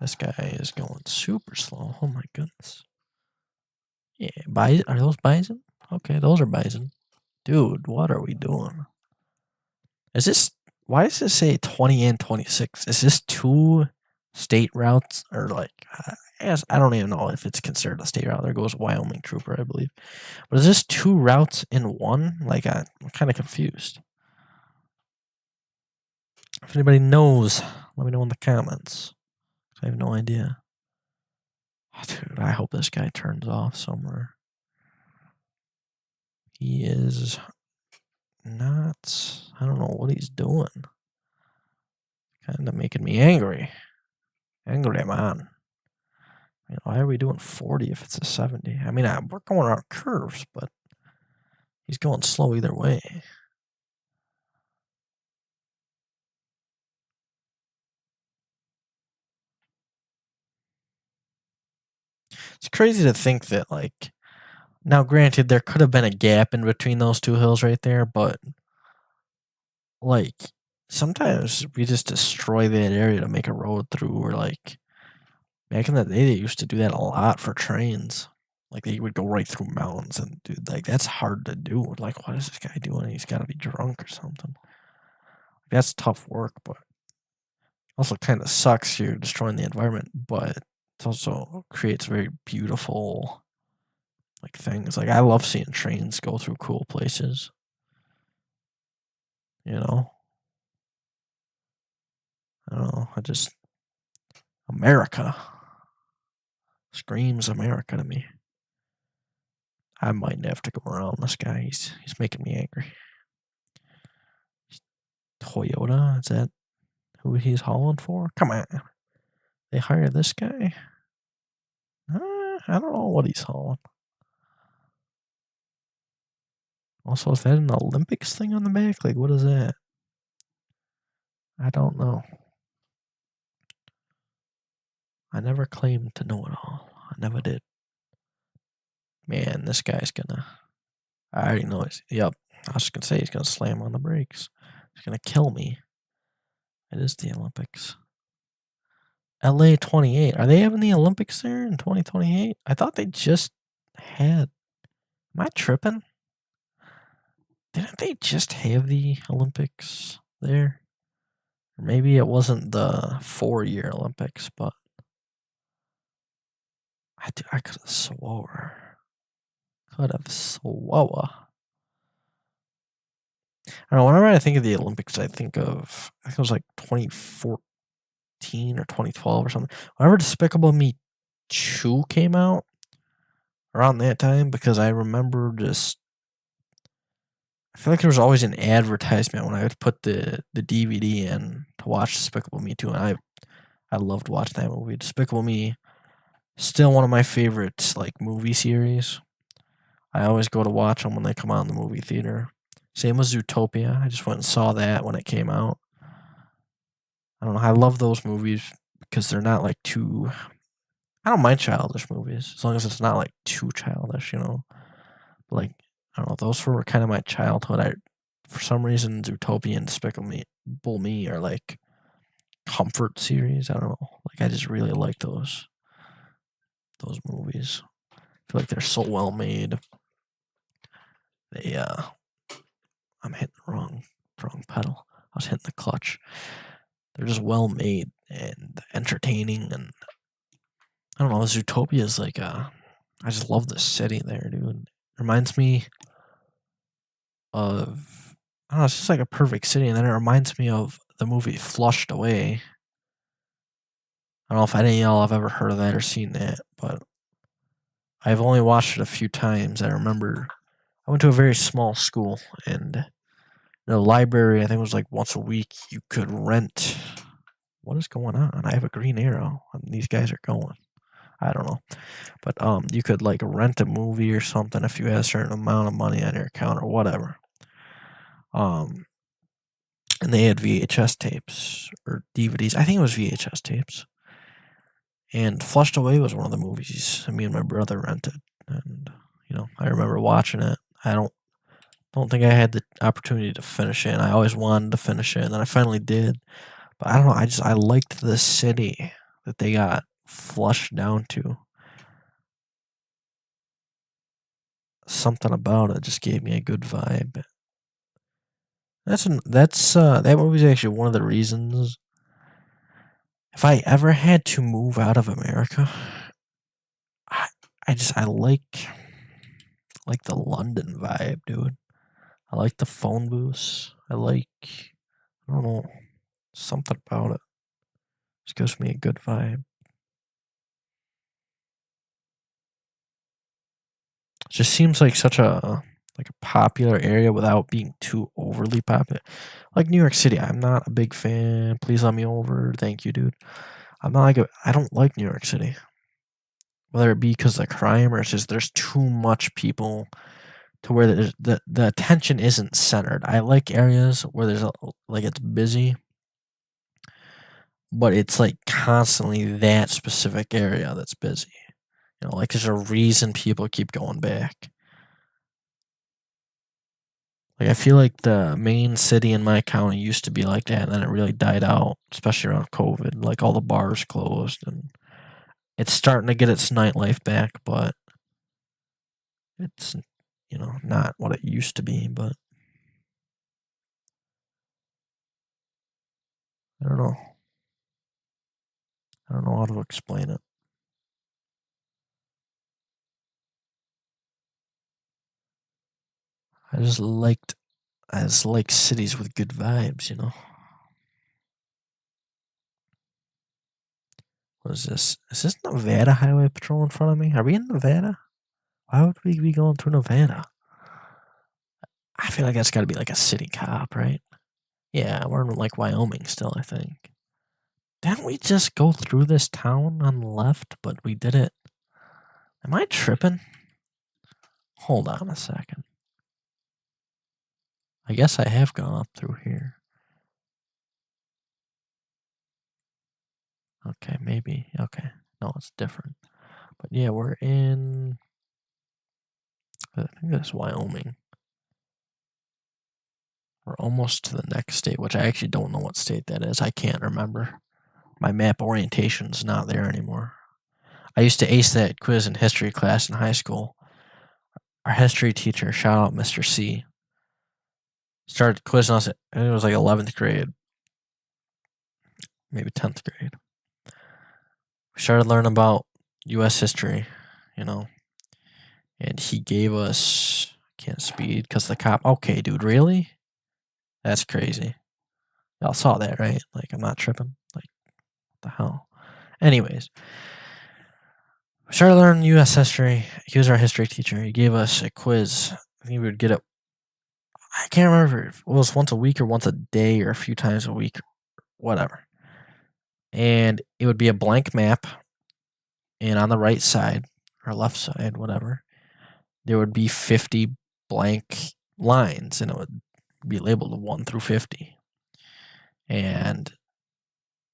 This guy is going super slow. Oh my goodness. Yeah, are those bison? Okay, those are bison. Dude, what are we doing? Is this, why does it say 20 and 26? Is this two state routes or like, I don't even know if it's considered a state route. There goes Wyoming Trooper, I believe. But is this two routes in one? Like, I'm kind of confused. If anybody knows, let me know in the comments. I have no idea. Oh, dude, I hope this guy turns off somewhere. He is not, I don't know what he's doing. Kind of making me angry. Angry, man. You know, why are we doing 40 if it's a 70? I mean, we're going around curves, but he's going slow either way. It's crazy to think that, like, now granted, there could have been a gap in between those two hills right there, but, like, sometimes we just destroy that area to make a road through, or, like, back in the day, they used to do that a lot for trains. Like, they would go right through mountains, and, dude, like, that's hard to do. Like, what is this guy doing? He's got to be drunk or something. That's tough work, but also kind of sucks you're destroying the environment, but it also creates very beautiful, like, things. Like, I love seeing trains go through cool places. You know? I don't know. America screams America to me. I might have to go around this guy. He's making me angry. Toyota, is that who he's hauling for? Come on. They hired this guy? I don't know what he's hauling. Also, is that an Olympics thing on the back? Like, what is that? I don't know. I never claimed to know it all. I never did. Man, this guy's gonna. I already know it. Yep. I was gonna say he's gonna slam on the brakes. He's gonna kill me. It is the Olympics. LA 28. Are they having the Olympics there in 2028? I thought they just had. Am I tripping? Didn't they just have the Olympics there? Or maybe it wasn't the 4-year Olympics, but I could have swore. Could have swore. I don't know, whenever I think of the Olympics, I think it was like 2014 or 2012 or something. Whenever Despicable Me 2 came out, around that time, because I remember I feel like there was always an advertisement when I would put the DVD in to watch Despicable Me 2, and I loved watching that movie. Despicable Me, still one of my favorites, like, movie series. I always go to watch them when they come out in the movie theater. Same with Zootopia. I just went and saw that when it came out. I don't know. I love those movies because they're not, like, too. I don't mind childish movies as long as it's not, like, too childish, you know. But, like, I don't know. Those were kind of my childhood. For some reason, Zootopia and Despicable Me are, like, comfort series. I don't know. Like, I just really like those movies. I feel like they're so well made. I'm hitting the wrong pedal. I was hitting the clutch. They're just well made and entertaining, and I don't know. Zootopia is like I just love the city there, dude. It reminds me of, I don't know. It's just like a perfect city, and then it reminds me of the movie Flushed Away. I don't know if any of y'all have ever heard of that or seen that, but I've only watched it a few times. I remember I went to a very small school, and the library, I think it was like once a week, you could rent. What is going on? I have a green arrow, and these guys are going. I don't know, but you could, like, rent a movie or something if you had a certain amount of money on your account or whatever. And they had VHS tapes or DVDs. I think it was VHS tapes. And Flushed Away was one of the movies me and my brother rented, and I remember watching it. I don't think I had the opportunity to finish it, and I always wanted to finish it, and then I finally did. But I don't know, I liked the city that they got flushed down to. Something about it just gave me a good vibe. That movie's actually one of the reasons if I ever had to move out of America, I I like the London vibe, dude. I like the phone booths. I don't know, something about it. Just gives me a good vibe. It just seems like such a popular area without being too overly popular. Like New York City, I'm not a big fan. Please let me over. Thank you, dude. I don't like New York City. Whether it be because of crime or it's just there's too much people to where the attention isn't centered. I like areas where like it's busy, but it's like constantly that specific area that's busy. Like there's a reason people keep going back. Like I feel like the main city in my county used to be like that, and then it really died out, especially around COVID. Like all the bars closed, and it's starting to get its nightlife back, but it's not what it used to be. But I don't know. I don't know how to explain it. I just like cities with good vibes. What is this? Is this Nevada Highway Patrol in front of me? Are we in Nevada? Why would we be going through Nevada? I feel like that's got to be like a city cop, right? Yeah, we're in like Wyoming still, I think. Didn't we just go through this town on the left, but we did it? Am I tripping? Hold on a second. I guess I have gone up through here. Okay, maybe. Okay. No, it's different. But yeah, we're in. I think that's Wyoming. We're almost to the next state, which I actually don't know what state that is. I can't remember. My map orientation's not there anymore. I used to ace that quiz in history class in high school. Our history teacher, shout out Mr. C, started quizzing us. And it was like 11th grade, maybe 10th grade. We started learning about U.S. history, you know, and he gave us can't speed because the cop. Okay, dude, really? That's crazy. Y'all saw that, right? Like, I'm not tripping. Like, what the hell? Anyways, we started learning U.S. history. He was our history teacher. He gave us a quiz. I think we would get it. I can't remember if it was once a week or once a day or a few times a week, whatever. And it would be a blank map, and on the right side or left side, whatever, there would be 50 blank lines, and it would be labeled 1 through 50. And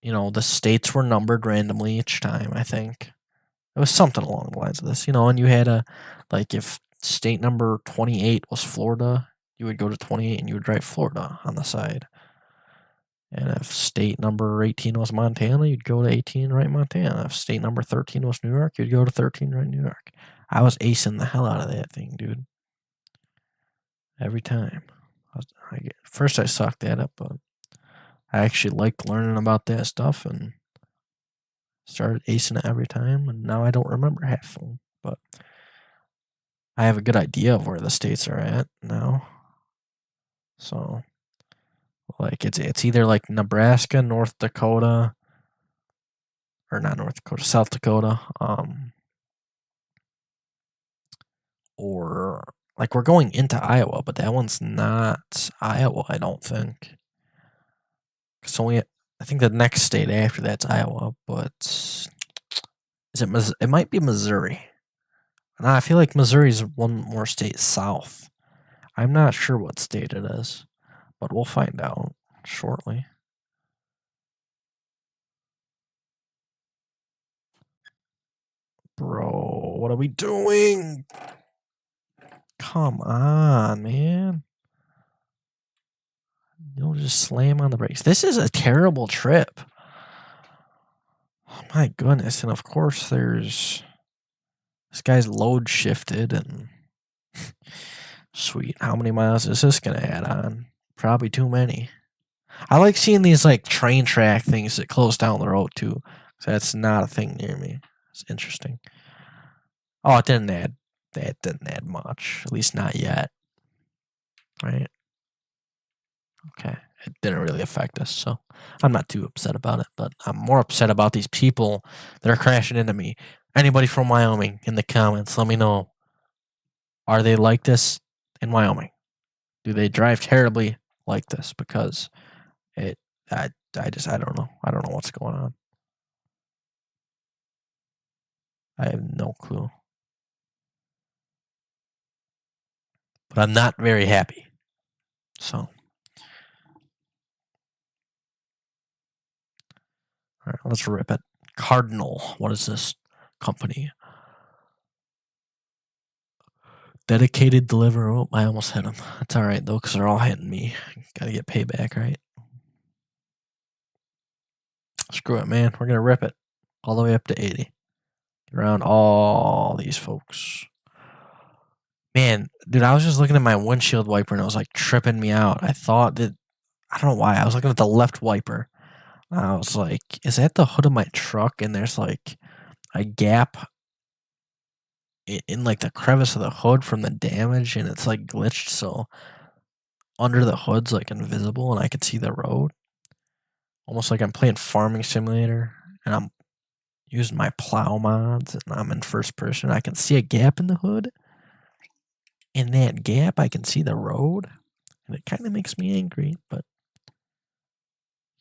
the states were numbered randomly each time. I think it was something along the lines of this. And you had like if state number 28 was Florida, you would go to 28 and you would write Florida on the side. And if state number 18 was Montana, you'd go to 18 and write Montana. If state number 13 was New York, you'd go to 13 and write New York. I was acing the hell out of that thing, dude. Every time. First I sucked at it, but I actually liked learning about that stuff and started acing it every time, and now I don't remember half of them. But I have a good idea of where the states are at now. So, like, it's either like Nebraska, North Dakota, or not North Dakota, South Dakota, or like we're going into Iowa, but that one's not Iowa, I don't think. So I think the next state after that's Iowa, but it might be Missouri. And I feel like Missouri's one more state south. I'm not sure what state it is, but we'll find out shortly. Bro, what are we doing? Come on, man. You'll just slam on the brakes. This is a terrible trip. Oh my goodness. And of course there's this guy's load shifted and sweet. How many miles is this gonna add on? Probably too many. I like seeing these like train track things that close down the road too. So that's not a thing near me. It's interesting. Oh, it didn't add. That didn't add much. At least not yet. Right? Okay. It didn't really affect us, so I'm not too upset about it. But I'm more upset about these people that are crashing into me. Anybody from Wyoming in the comments, let me know. Are they like this in Wyoming? Do they drive terribly like this? Because I don't know. I don't know what's going on. I have no clue. But I'm not very happy. So, all right, let's rip it. Cardinal. What is this company? Dedicated deliver. Oh, I almost hit him. That's all right though, because they're all hitting me. Gotta get payback, right? Screw it, man. We're gonna rip it all the way up to 80. Get around all these folks. Man, dude, I was just looking at my windshield wiper and it was like tripping me out. I thought that I don't know why. I was looking at the left wiper. I was like, is that the hood of my truck? And there's like a gap in like the crevice of the hood from the damage, and it's like glitched, so under the hood's like invisible, and I can see the road. Almost like I'm playing Farming Simulator, and I'm using my plow mods, and I'm in first person. I can see a gap in the hood. In that gap, I can see the road, and it kind of makes me angry, but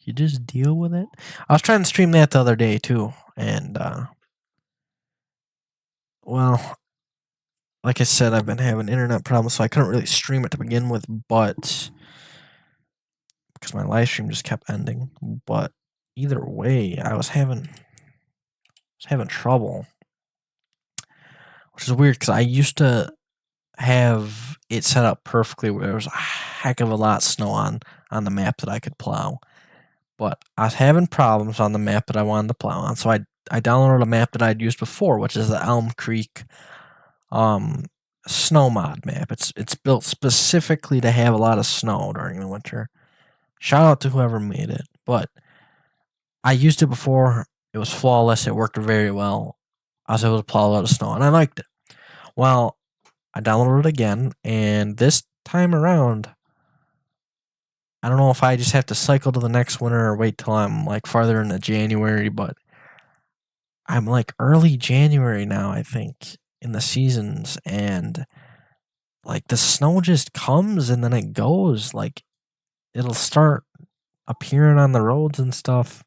you just deal with it. I was trying to stream that the other day too, and well, like I said, I've been having internet problems, so I couldn't really stream it to begin with, but because my live stream just kept ending. But either way, I was having trouble, which is weird because I used to have it set up perfectly where there was a heck of a lot of snow on the map that I could plow. But I was having problems on the map that I wanted to plow on, so I downloaded a map that I'd used before, which is the Elm Creek snow mod map. It's built specifically to have a lot of snow during the winter. Shout out to whoever made it, but I used it before. It was flawless. It worked very well. I was able to plow a lot of snow, and I liked it. Well, I downloaded it again, and this time around, I don't know if I just have to cycle to the next winter or wait till I'm like farther into January, but I'm like early January now, I think, in the seasons, and like the snow just comes and then it goes. Like it'll start appearing on the roads and stuff,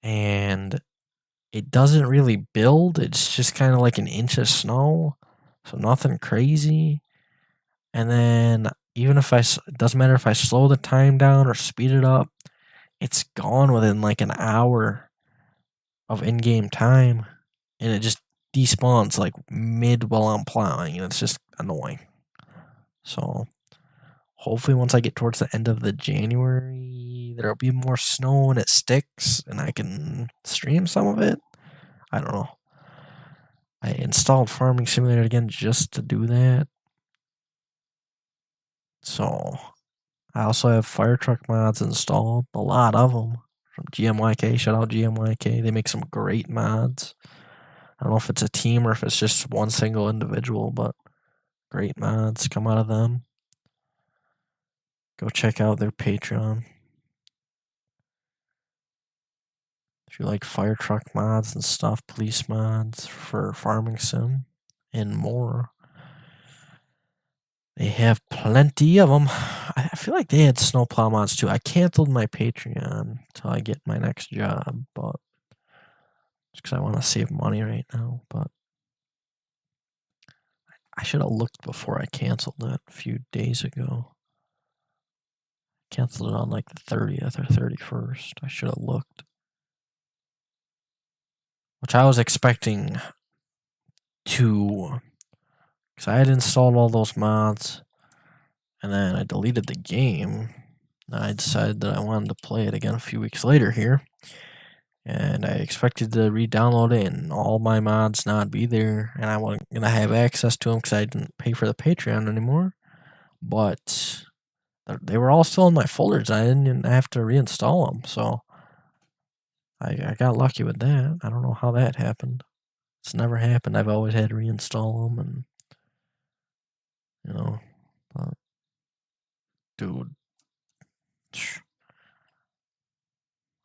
and it doesn't really build. It's just kind of like an inch of snow, so nothing crazy. And then even if it doesn't matter if I slow the time down or speed it up, it's gone within like an hour of in-game time, and it just despawns like mid while I'm plowing, and it's just annoying. So hopefully once I get towards the end of the January, there'll be more snow and it sticks, and I can stream some of it. I don't know. I installed Farming Simulator again just to do that. So I also have fire truck mods installed, a lot of them from GMYK. Shout out GMYK. They make some great mods. I don't know if it's a team or if it's just one single individual, but great mods come out of them. Go check out their Patreon. If you like fire truck mods and stuff, police mods for Farming Sim, and more. They have plenty of them. I feel like they had snowplow mods too. I canceled my Patreon until I get my next job, but just because I want to save money right now. But I should have looked before I canceled it a few days ago. Canceled it on like the 30th or 31st. I should have looked. Which I was expecting to because I had installed all those mods, and then I deleted the game. And I decided that I wanted to play it again a few weeks later here, and I expected to re-download it and all my mods not be there, and I wasn't gonna have access to them because I didn't pay for the Patreon anymore. But they were all still in my folders. I didn't even have to reinstall them, so I got lucky with that. I don't know how that happened. It's never happened. I've always had to reinstall them, and but dude,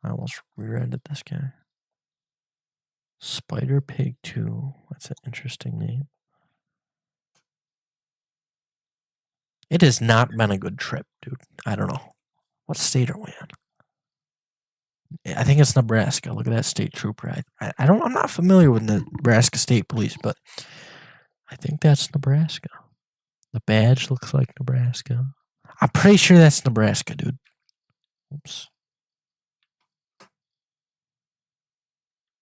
I almost reread this guy. Spider Pig 2. That's an interesting name. It has not been a good trip, dude. I don't know. What state are we in? I think it's Nebraska. Look at that state trooper. I'm not familiar with the Nebraska State Police, but I think that's Nebraska. The badge looks like Nebraska. I'm pretty sure that's Nebraska, dude. Oops.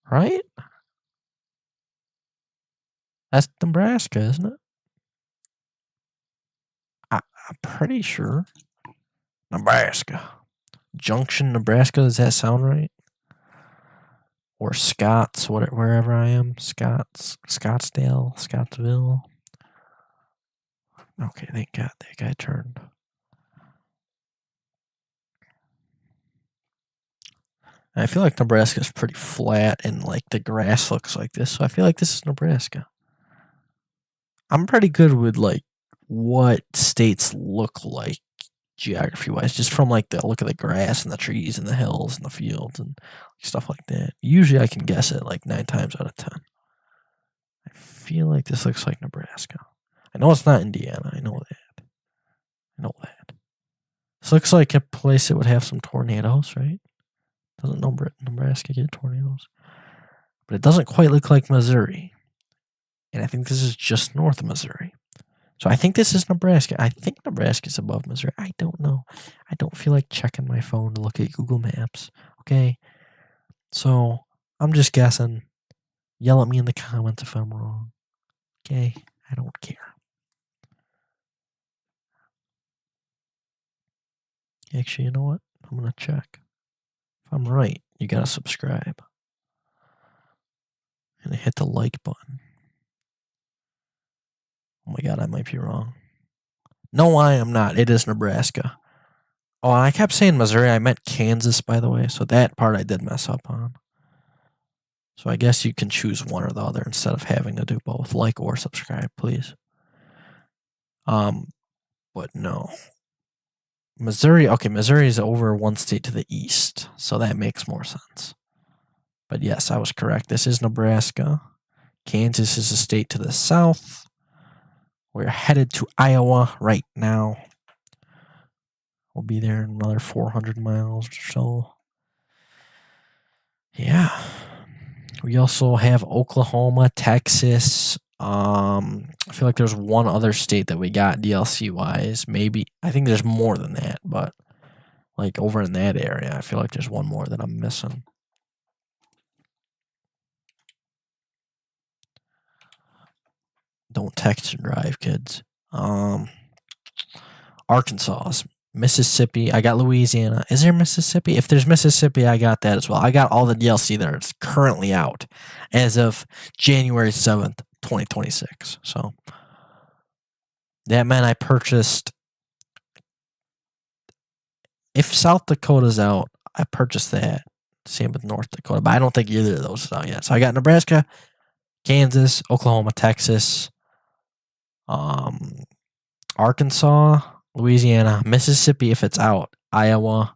Right? That's Nebraska, isn't it? I'm pretty sure. Nebraska. Junction, Nebraska. Does that sound right? Or Scotts, wherever I am. Scottsdale, Scottsville. Okay, thank God that guy turned. I feel like Nebraska's pretty flat and like the grass looks like this, so I feel like this is Nebraska. I'm pretty good with like what states look like geography wise, just from like the look of the grass and the trees and the hills and the fields and stuff like that. Usually I can guess it like 9 times out of 10. I feel like this looks like Nebraska. I know it's not Indiana. I know that. This looks like a place that would have some tornadoes, right? Doesn't Nebraska get tornadoes? But it doesn't quite look like Missouri. And I think this is just north of Missouri. So I think this is Nebraska. I think Nebraska's above Missouri. I don't know. I don't feel like checking my phone to look at Google Maps. Okay? So I'm just guessing. Yell at me in the comments if I'm wrong. Okay? I don't care. Actually, you know what? I'm going to check. If I'm right, you got to subscribe. And hit the like button. Oh my God, I might be wrong. No, I am not. It is Nebraska. Oh, and I kept saying Missouri. I meant Kansas, by the way. So that part I did mess up on. So I guess you can choose one or the other instead of having to do both. Like or subscribe, please. But no. Missouri, okay, Missouri is over one state to the east. So that makes more sense. But yes, I was correct. This is Nebraska. Kansas is a state to the south. We're headed to Iowa right now. We'll be there in another 400 miles or so. Yeah. We also have Oklahoma, Texas. I feel like there's one other state that we got DLC wise. Maybe I think there's more than that, but like over in that area, I feel like there's one more that I'm missing. Don't text and drive, kids. Arkansas, Mississippi. I got Louisiana. Is there Mississippi? If there's Mississippi, I got that as well. I got all the DLC that is currently out as of January 7th, 2026. So that meant I purchased. If South Dakota's out, I purchased that. Same with North Dakota, but I don't think either of those is out yet. So I got Nebraska, Kansas, Oklahoma, Texas, Arkansas, Louisiana, Mississippi if it's out, Iowa.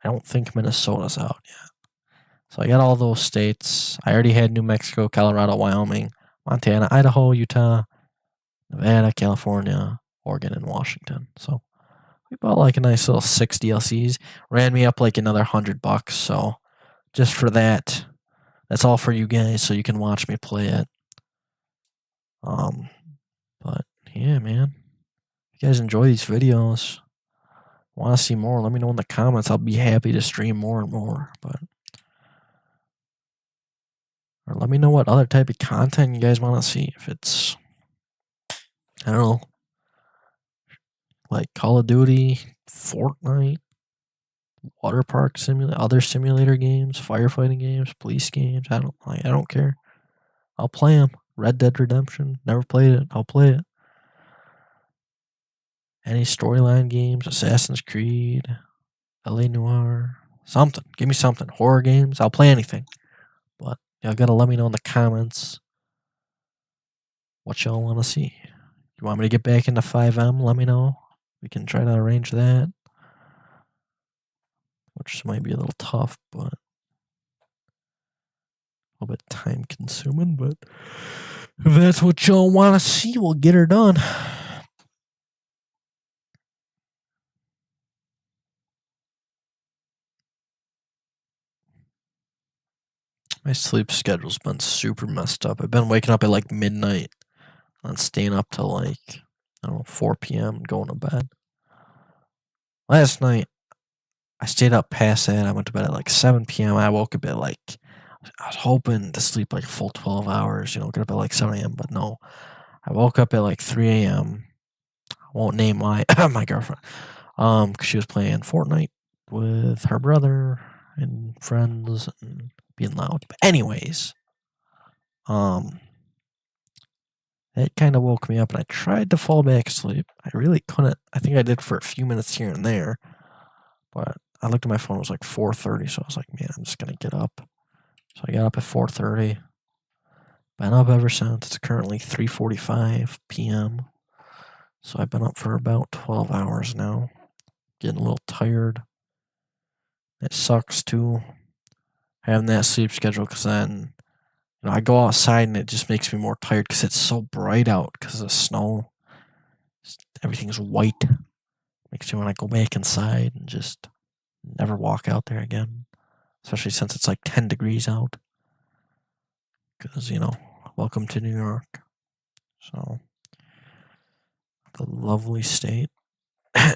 I don't think Minnesota's out yet. So I got all those states. I already had New Mexico, Colorado, Wyoming, Montana, Idaho, Utah, Nevada, California, Oregon, and Washington. So we bought like a nice little 6 DLCs. Ran me up like another $100. So just for that, that's all for you guys so you can watch me play it. But yeah, man. If you guys enjoy these videos, want to see more, let me know in the comments. I'll be happy to stream more and more. Or let me know what other type of content you guys want to see. If it's I don't know, like Call of Duty, Fortnite, water park simulator, other simulator games, firefighting games, police games. I don't care. I'll play them. Red Dead Redemption. Never played it. I'll play it. Any storyline games, Assassin's Creed, LA Noire, something. Give me something. Horror games. I'll play anything. But y'all gotta let me know in the comments what y'all want to see. You want me to get back into FiveM? Let me know. We can try to arrange that. Which might be a little tough, but a little bit time consuming. But if that's what y'all want to see, we'll get her done. My sleep schedule's been super messed up. I've been waking up at like midnight and staying up till like, I don't know, 4 p.m. and going to bed. Last night, I stayed up past that. I went to bed at like 7 p.m. I woke up at like, I was hoping to sleep like a full 12 hours, get up at like 7 a.m., but no. I woke up at like 3 a.m. I won't name my girlfriend. Because she was playing Fortnite with her brother and friends and being loud. But anyways, it kind of woke me up, and I tried to fall back asleep. I really couldn't. I think I did for a few minutes here and there, but I looked at my phone. It was like 4:30, so I was like, man, I'm just gonna get up. So I got up at 4:30. Been up ever since. It's currently 3:45 p.m. So I've been up for about 12 hours now. Getting a little tired. It sucks too, having that sleep schedule, because then I go outside and it just makes me more tired because it's so bright out because of the snow. Everything's white. Makes me want to go back inside and just never walk out there again. Especially since it's like 10 degrees out. Because, welcome to New York. So, the lovely state.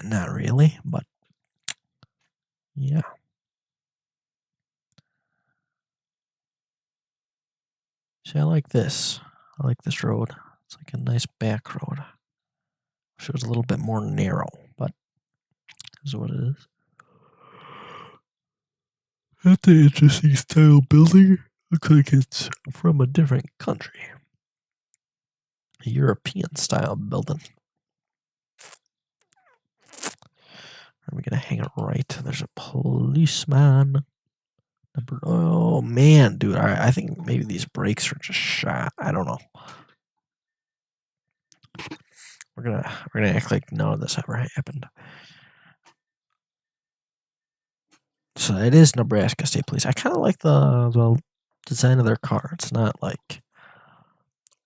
Not really, but yeah. See, I like this. I like this road. It's like a nice back road. Wish it was a little bit more narrow, but is what it is. That's an interesting style building. Looks like it's from a different country. A European style building. Are we gonna hang it right? There's a policeman. Oh man, dude! I think maybe these brakes are just shot. I don't know. We're gonna act like none of this ever happened. So it is Nebraska State Police. I kind of like the design of their car. It's not like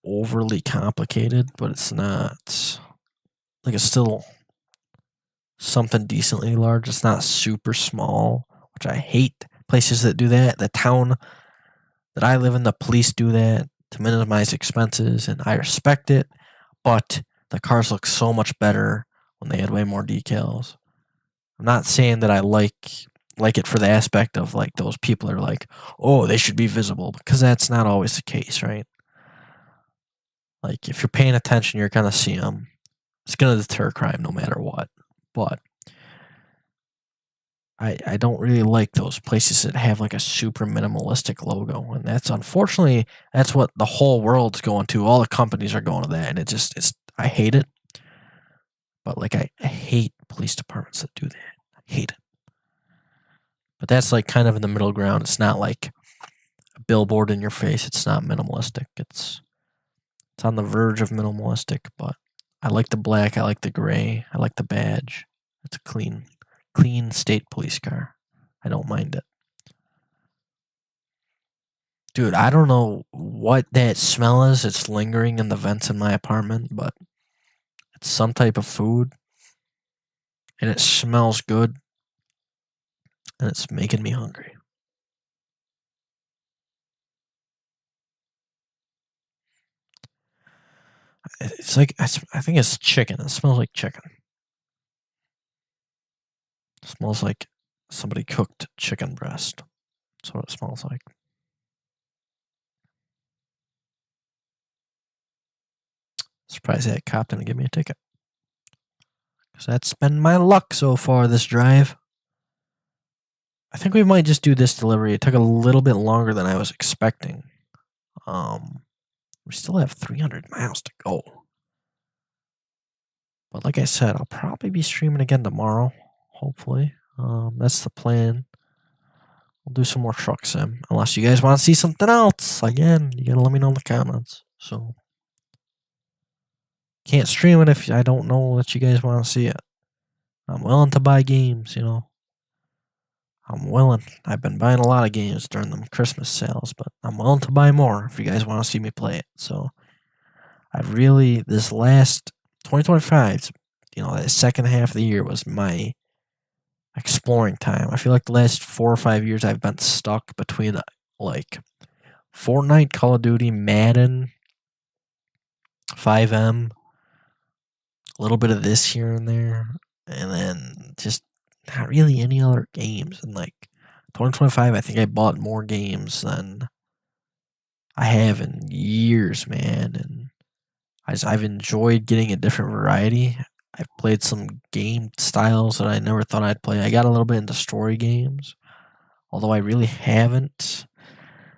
overly complicated, but it's not like, it's still something decently large. It's not super small, which I hate places that do that. The town that I live in, the police do that to minimize expenses, and I respect it, but the cars look so much better when they had way more decals. I'm not saying that I like it for the aspect of like those people are like, oh, they should be visible, because that's not always the case, right? Like, if you're paying attention, you're gonna see them. It's gonna deter crime no matter what. But I don't really like those places that have like a super minimalistic logo, and that's unfortunately that's what the whole world's going to. All the companies are going to that, and it's I hate it. But like I hate police departments that do that. I hate it. But that's like kind of in the middle ground. It's not like a billboard in your face. It's not minimalistic. It's on the verge of minimalistic, but I like the black, I like the gray, I like the badge. It's a clean state police car. I don't mind it. Dude, I don't know what that smell is. It's lingering in the vents in my apartment, but it's some type of food. And it smells good. And it's making me hungry. It's like, I think it's chicken. It smells like chicken. It smells like somebody cooked chicken breast. That's what it smells like. Surprised that cop didn't give me a ticket. Because that's been my luck so far this drive. I think we might just do this delivery. It took a little bit longer than I was expecting. We still have 300 miles to go. But like I said, I'll probably be streaming again tomorrow, hopefully. That's the plan. We'll do some more truck sim. Unless you guys want to see something else. Again, you gotta let me know in the comments. So, can't stream it if I don't know that you guys want to see it. I'm willing to buy games, you know. I'm willing. I've been buying a lot of games during the Christmas sales, but I'm willing to buy more if you guys want to see me play it. So, this last 2025, you know, that second half of the year was my exploring time. I feel like the last 4 or 5 years I've been stuck between like Fortnite, Call of Duty, Madden, 5M, a little bit of this here and there, and then just not really any other games. And like 2025, I think I bought more games than I have in years, man. And I've enjoyed getting a different variety. I've played some game styles that I never thought I'd play. I got a little bit into story games, although I really haven't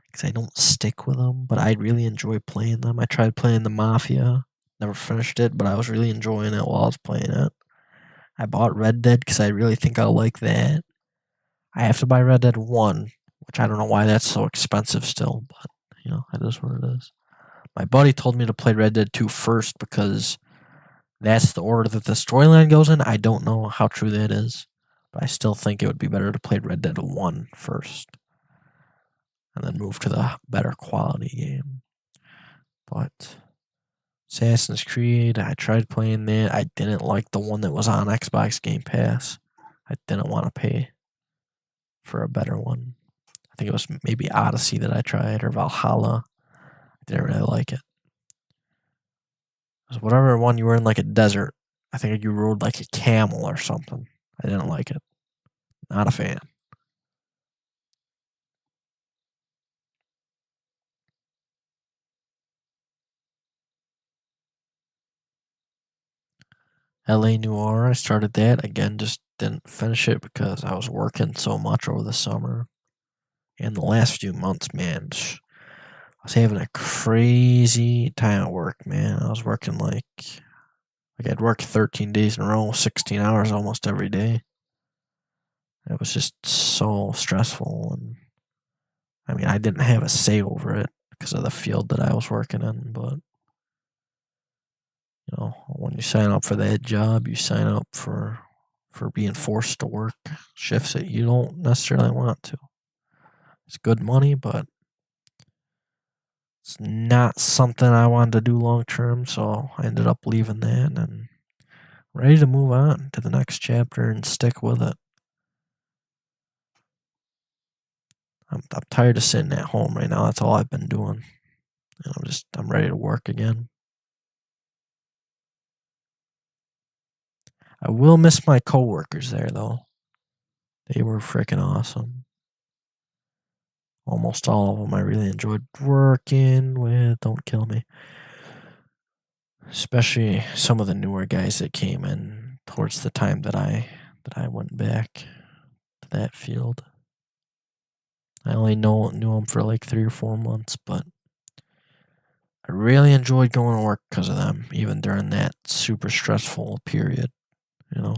because I don't stick with them, but I really enjoy playing them. I tried playing the Mafia, never finished it, but I was really enjoying it while I was playing it. I bought Red Dead because I really think I'll like that. I have to buy Red Dead 1, which I don't know why that's so expensive still, but, you know, it is what it is. My buddy told me to play Red Dead 2 first because that's the order that the storyline goes in. I don't know how true that is, but I still think it would be better to play Red Dead 1 first and then move to the better quality game. But Assassin's Creed, I tried playing that. I didn't like the one that was on Xbox Game Pass. I didn't want to pay for a better one. I think it was maybe Odyssey that I tried or Valhalla. I didn't really like it. It was whatever one you were in like a desert. I think you rode like a camel or something. I didn't like it. Not a fan. LA Noir, I started that. Again, just didn't finish it because I was working so much over the summer. And the last few months, man, I was having a crazy time at work, man. I was working like I'd work 13 days in a row, 16 hours almost every day. It was just so stressful. And I mean, I didn't have a say over it because of the field that I was working in. But, you know, when you sign up for that job, you sign up for being forced to work shifts that you don't necessarily want to. It's good money, but it's not something I wanted to do long term. So I ended up leaving that and ready to move on to the next chapter and stick with it. I'm tired of sitting at home right now. That's all I've been doing. And I'm ready to work again. I will miss my coworkers there though. They were freaking awesome. Almost all of them I really enjoyed working with. Don't kill me. Especially some of the newer guys that came in towards the time that I went back to that field. I only knew them for like 3 or 4 months, but I really enjoyed going to work because of them, even during that super stressful period, you know.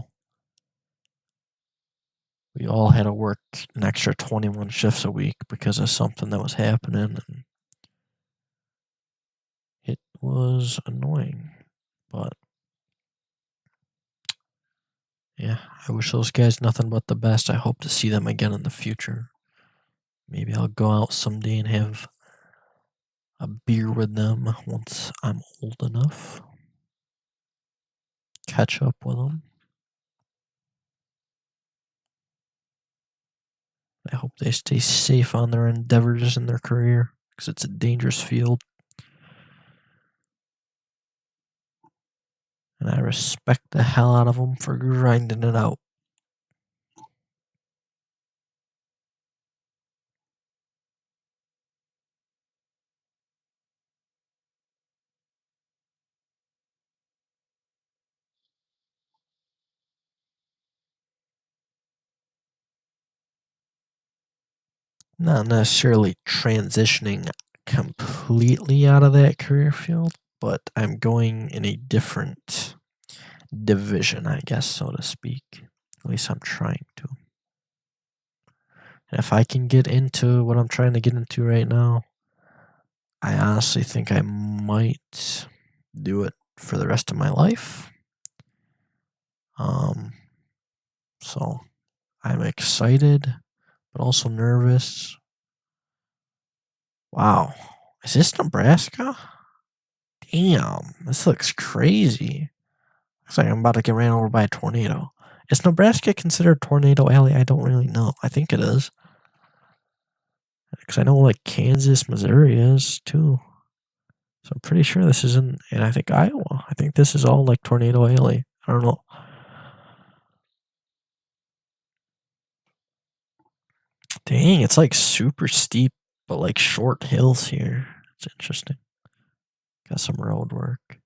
We all had to work an extra 21 shifts a week because of something that was happening, and it was annoying. But yeah, I wish those guys nothing but the best. I hope to see them again in the future. Maybe I'll go out someday and have a beer with them once I'm old enough. Catch up with them. I hope they stay safe on their endeavors in their career because it's a dangerous field. And I respect the hell out of them for grinding it out. not necessarily transitioning completely out of that career field, but I'm going in a different division, I guess, so to speak. At least I'm trying to. And if I can get into what I'm trying to get into right now, I honestly think I might do it for the rest of my life. So I'm excited, but also nervous. Wow. Is this Nebraska? Damn, this looks crazy. Looks like I'm about to get ran over by a tornado. Is Nebraska considered Tornado Alley? I don't really know. I think it is. Because I know like Kansas, Missouri is too. So I'm pretty sure this is and I think Iowa. I think this is all like Tornado Alley. I don't know. Dang, it's like super steep, but like short hills here. It's interesting. Got some road work.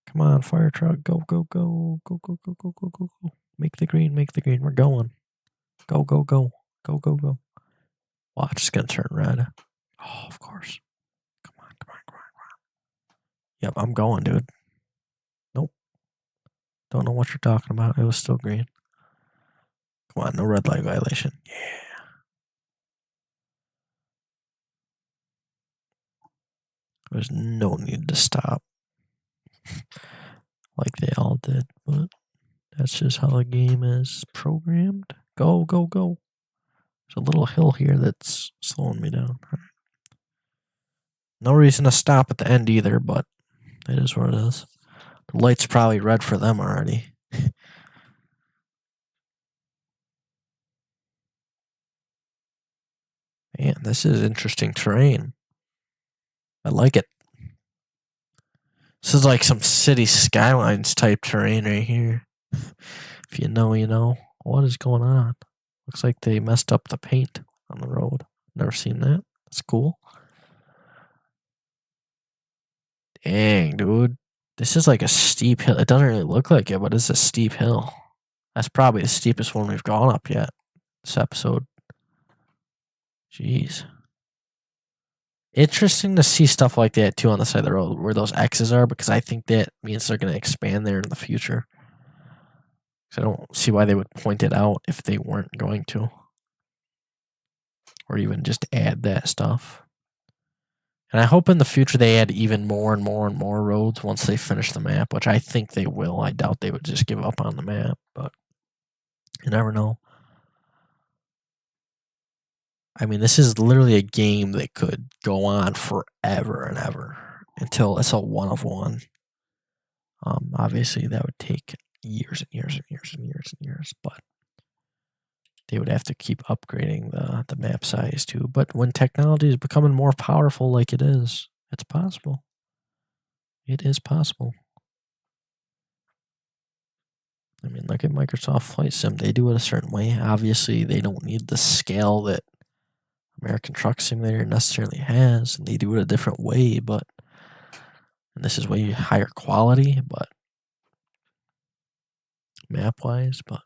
Come on, fire truck. Go, go, go. Go, go, go, go, go, go, go. Make the green, make the green. We're going. Go, go, go. Go, go, go. Watch, it's gonna turn red. Oh, of course. Come on, come on, come on, come on. Yep, I'm going, dude. Nope. Don't know what you're talking about. It was still green. Come on, no red light violation. Yeah. There's no need to stop. Like they all did, but that's just how the game is programmed. Go, go, go. There's a little hill here that's slowing me down. No reason to stop at the end either, but it is what it is. The light's probably red for them already. Man, this is interesting terrain. I like it. This is like some city skylines type terrain right here. If you know, you know. What is going on? Looks like they messed up the paint on the road. Never seen that. That's cool. Dang, dude. This is like a steep hill. It doesn't really look like it, but it's a steep hill. That's probably the steepest one we've gone up yet this episode. Jeez. Interesting to see stuff like that too on the side of the road where those X's are, because I think that means they're going to expand there in the future. So I don't see why they would point it out if they weren't going to. Or even just add that stuff. And I hope in the future they add even more and more and more roads once they finish the map, which I think they will. I doubt they would just give up on the map, but you never know. I mean, this is literally a game that could go on forever and ever until it's a one of one. Obviously, that would take years and years and years and years and years, but they would have to keep upgrading the map size too. But when technology is becoming more powerful like it is, it's possible. It is possible. I mean, look at Microsoft Flight Sim. They do it a certain way. Obviously, they don't need the scale that American Truck Simulator necessarily has, and they do it a different way, but and this is way higher quality, but map-wise, but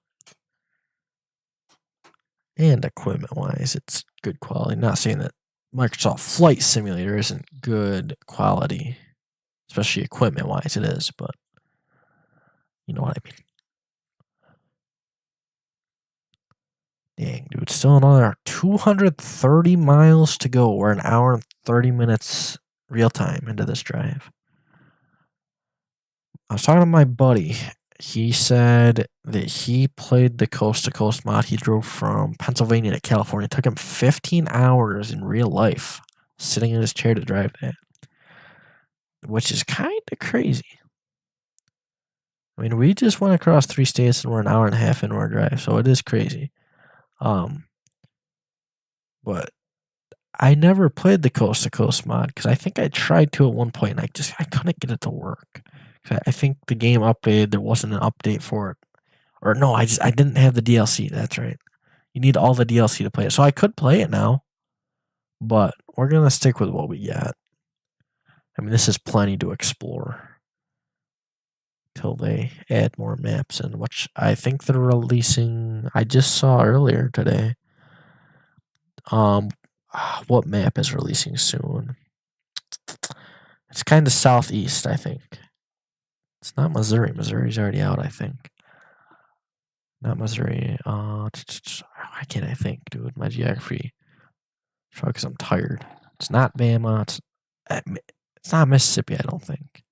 and equipment-wise, it's good quality. Not saying that Microsoft Flight Simulator isn't good quality, especially equipment-wise, it is, but you know what I mean. Dang, dude, still another 230 miles to go. We're an hour and 30 minutes real time into this drive. I was talking to my buddy. He said that he played the Coast to Coast mod. He drove from Pennsylvania to California. It took him 15 hours in real life sitting in his chair to drive that, which is kind of crazy. I mean, we just went across 3 states and we're an hour and a half into our drive, so it is crazy. But I never played the Coast to Coast mod because I think I tried to at one point and I couldn't get it to work. I think the game updated. There wasn't an update for it, or no, I didn't have the DLC. That's right. You need all the DLC to play it, so I could play it now, but we're gonna stick with what we got. I mean, this is plenty to explore till they add more maps in, which I think they're releasing. I just saw earlier today. Um, what map is releasing soon? It's kind of southeast, I think. It's not Missouri. Missouri's already out, I think. Not Missouri. Why can't I think, dude? My geography. Probably because I'm tired. It's not Bama. It's not Mississippi, I don't think.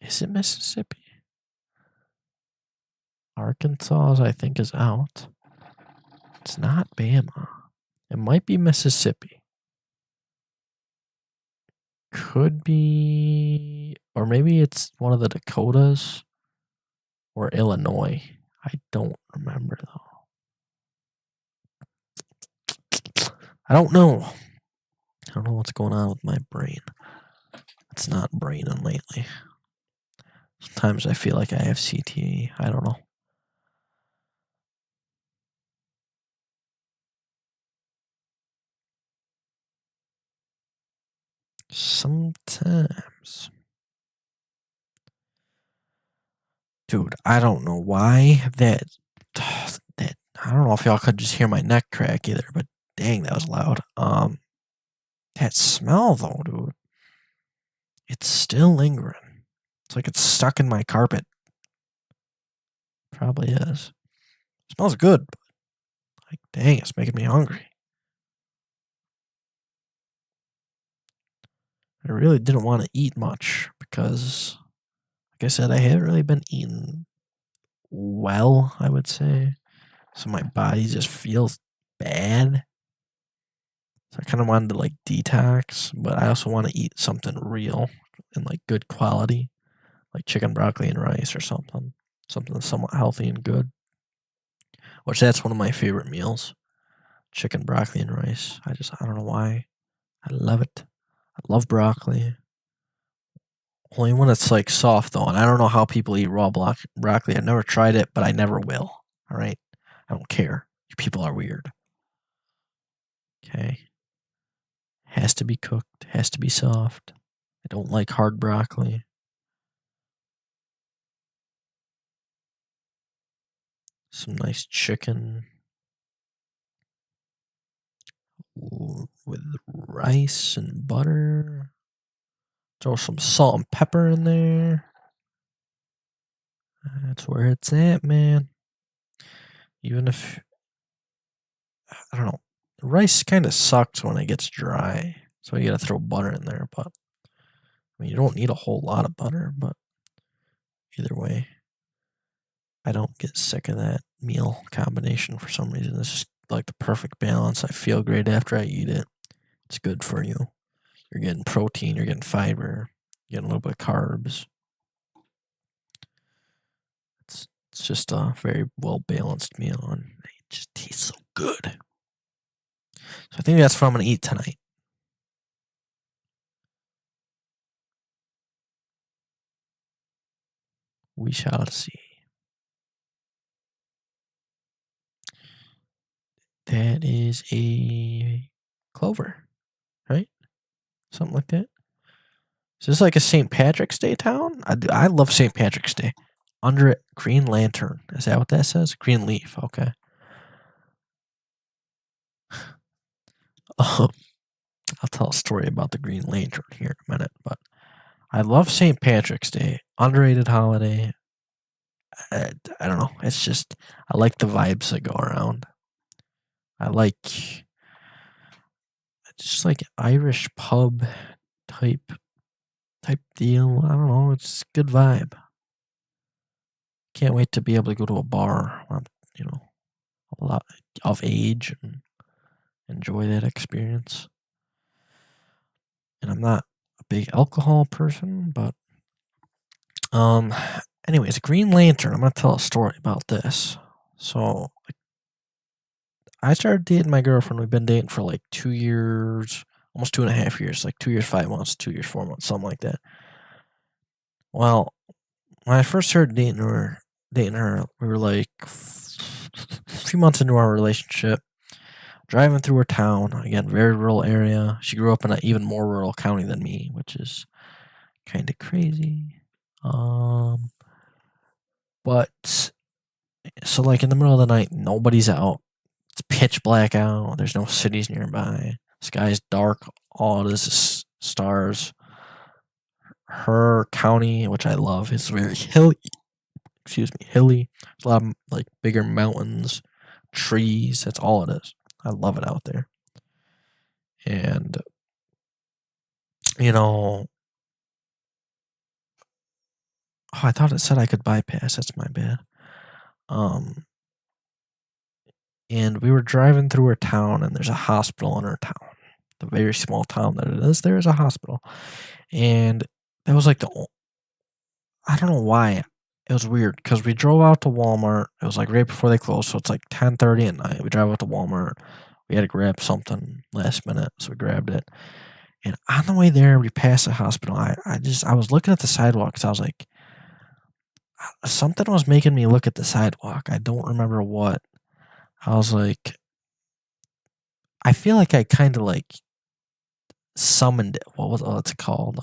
Is it Mississippi? Arkansas, I think, is out. It's not Bama. It might be Mississippi. Could be, or maybe it's one of the Dakotas or Illinois. I don't remember though. I don't know. I don't know what's going on with my brain. It's not braining lately. Sometimes I feel like I have CTE. I don't know. Sometimes. Dude, I don't know why that I don't know if y'all could just hear my neck crack either, but dang, that was loud. That smell though, dude. It's still lingering. It's like it's stuck in my carpet. Probably is. It smells good, but like dang, it's making me hungry. I really didn't want to eat much because, like I said, I haven't really been eating well, I would say. So my body just feels bad. So I kind of wanted to like detox, but I also want to eat something real and like good quality, like chicken, broccoli, and rice or something. Something somewhat healthy and good. Which that's one of my favorite meals. Chicken, broccoli, and rice. I don't know why. I love it. I love broccoli. Only when it's like soft though, and I don't know how people eat raw broccoli. I've never tried it, but I never will. All right, I don't care. You people are weird. Okay, has to be cooked. Has to be soft. I don't like hard broccoli. Some nice chicken with rice and butter. Throw some salt and pepper in there. That's where it's at, man. Even if, I don't know, the rice kind of sucks when it gets dry. So you gotta throw butter in there, but I mean, you don't need a whole lot of butter, but either way, I don't get sick of that meal combination for some reason. It's just like the perfect balance. I feel great after I eat it. It's good for you. You're getting protein, you're getting fiber, you're getting a little bit of carbs. It's just a very well balanced meal, and it just tastes so good. So I think that's what I'm gonna eat tonight. We shall see. That is a clover, right? Something like that. Is this like a St. Patrick's Day town? I love St. Patrick's Day. Under it, Green Lantern. Is that what that says? Green leaf. Okay. I'll tell a story about the Green Lantern here in a minute, but I love St. Patrick's Day. Underrated holiday. I don't know. It's just I like the vibes that go around. I like just like Irish pub type deal. I don't know. It's a good vibe. Can't wait to be able to go to a bar when I'm, a lot of age and enjoy that experience. And I'm not a big alcohol person, but anyways, Green Lantern, I'm gonna tell a story about this. So I started dating my girlfriend. We've been dating for like 2 years, almost 2.5 years, like 2 years, 5 months, 2 years, 4 months, something like that. Well, when I first started dating her, we were like a few months into our relationship, driving through her town, again, very rural area. She grew up in an even more rural county than me, which is kind of crazy. But So like in the middle of the night, nobody's out. It's pitch black out. There's no cities nearby. Sky's dark. All it is stars. Her county, which I love, is very hilly. Excuse me, hilly. There's a lot of like bigger mountains, trees. That's all it is. I love it out there. And you know, oh, I thought it said I could bypass. That's my bad. Um, and we were driving through her town, and there's a hospital in her town. The very small town that it is, there is a hospital, and that was like I don't know why. It was weird because we drove out to Walmart. It was like right before they closed, so it's like 10:30 at night. We drive out to Walmart. We had to grab something last minute, so we grabbed it. And on the way there, we passed the hospital. I was looking at the sidewalk because I was like, something was making me look at the sidewalk. I don't remember what. I was like, I feel like I kind of like summoned it. What's it called?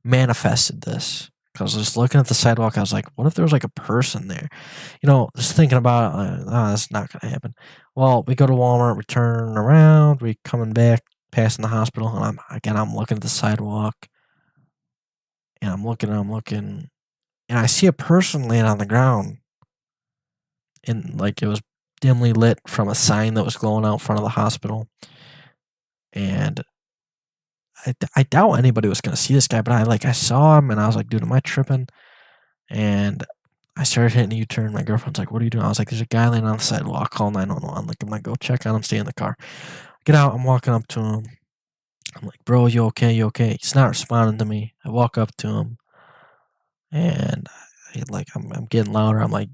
Manifested this. Because I was just looking at the sidewalk, I was like, what if there was like a person there? Just thinking about it, that's not going to happen. Well, we go to Walmart, we turn around, we coming back, passing the hospital, and I'm looking at the sidewalk, and I'm looking, and I see a person laying on the ground, and like it was dimly lit from a sign that was glowing out in front of the hospital, and I doubt anybody was going to see this guy, but I saw him, and I was like, dude, am I tripping? And I started hitting a U-turn. My girlfriend's like, what are you doing? I was like, there's a guy laying on the sidewalk. Call 911. Like, I'm like, go check on him. Stay in the car. Get out. I'm walking up to him. I'm like, bro, you okay? You okay? He's not responding to me. I walk up to him, and I'm getting louder. I'm like,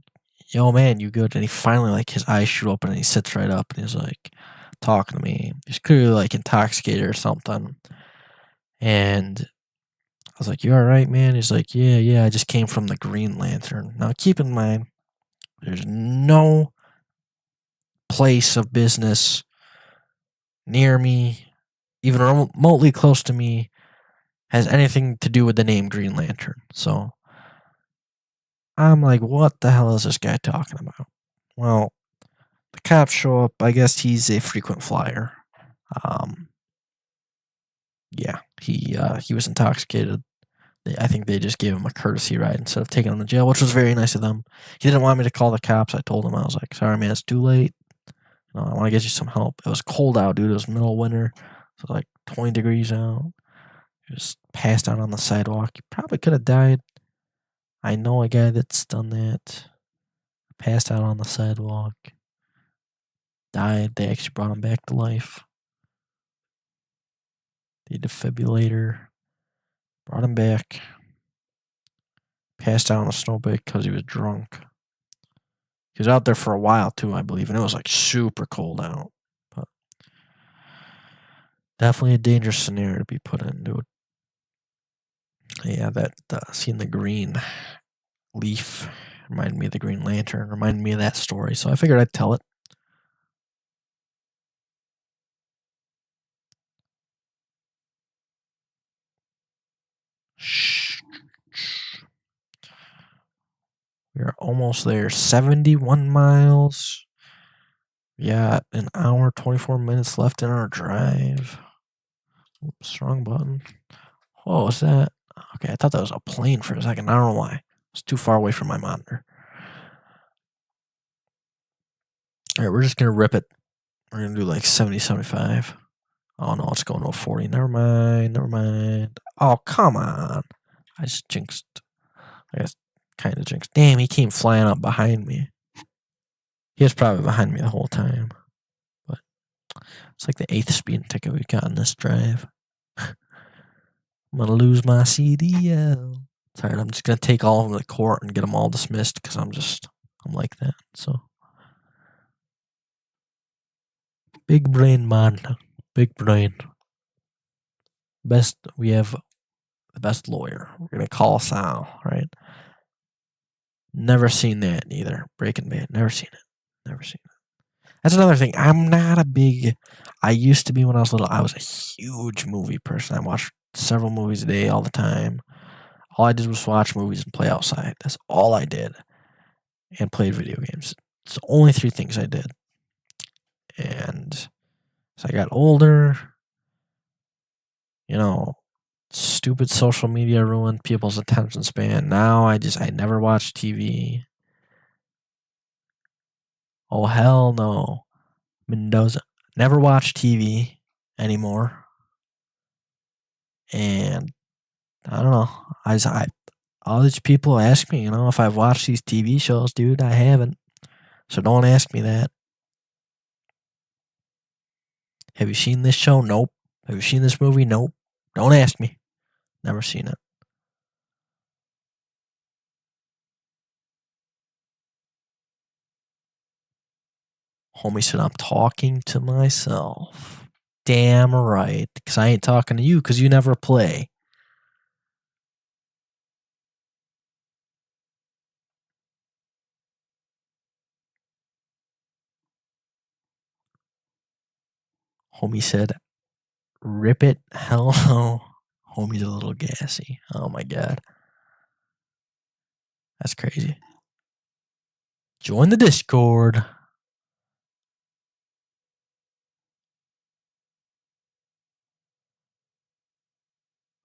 yo, man, you good? And he finally, like, his eyes shoot open, and he sits right up, and he's like, talking to me. He's clearly, like, intoxicated or something. And I was like, you all right, man? He's like, yeah, I just came from the Green Lantern. Now, keep in mind, there's no place of business near me, even remotely close to me, has anything to do with the name Green Lantern. So I'm like, what the hell is this guy talking about? Well, the cops show up. I guess he's a frequent flyer. Yeah, he was intoxicated. I think they just gave him a courtesy ride instead of taking him to jail, which was very nice of them. He didn't want me to call the cops. I told him, I was like, sorry, man, it's too late. I want to get you some help. It was cold out, dude. It was middle of winter. It was like 20 degrees out. He just passed out on the sidewalk. He probably could have died. I know a guy that's done that. Passed out on the sidewalk. Died. They actually brought him back to life. The defibrillator brought him back. Passed out on a snowbank because he was drunk. He was out there for a while too, I believe, and it was like super cold out. But definitely a dangerous scenario to be put into. Yeah, that seeing the green leaf reminded me of the Green Lantern, reminded me of that story, so I figured I'd tell it. We are almost there. 71 miles. Yeah, an hour, 24 minutes left in our drive. Oops, wrong button. What was that? Okay, I thought that was a plane for a second. I don't know why. It's too far away from my monitor. All right, we're just going to rip it. We're going to do like 70, 75. Oh, no, it's going to a 40. Never mind. Oh, come on. I just jinxed. I guess kind of jinxed. Damn, he came flying up behind me. He was probably behind me the whole time. But it's like the 8th speeding ticket we've got in this drive. I'm going to lose my CDL. Sorry, I'm just going to take all of them to court and get them all dismissed because I'm like that. So, big brain, man. Big brain. We have the best lawyer. We're going to call Sal, right? Never seen that either. Breaking Bad. Never seen it. That's another thing. I used to be when I was little, I was a huge movie person. I watched several movies a day all the time. All I did was watch movies and play outside. That's all I did. and played video games. It's the only 3 things I did. And as I got older, stupid social media ruined people's attention span. Now I never watch TV. Oh, hell no. Mendoza. Never watch TV anymore. And I don't know. All these people ask me, if I've watched these TV shows, dude. I haven't. So don't ask me that. Have you seen this show? Nope. Have you seen this movie? Nope. Don't ask me. Never seen it. Homie said I'm talking to myself. Damn right. Because I ain't talking to you because you never play. Homie said, rip it. Hell no. Homie's a little gassy. Oh my god. That's crazy. Join the Discord.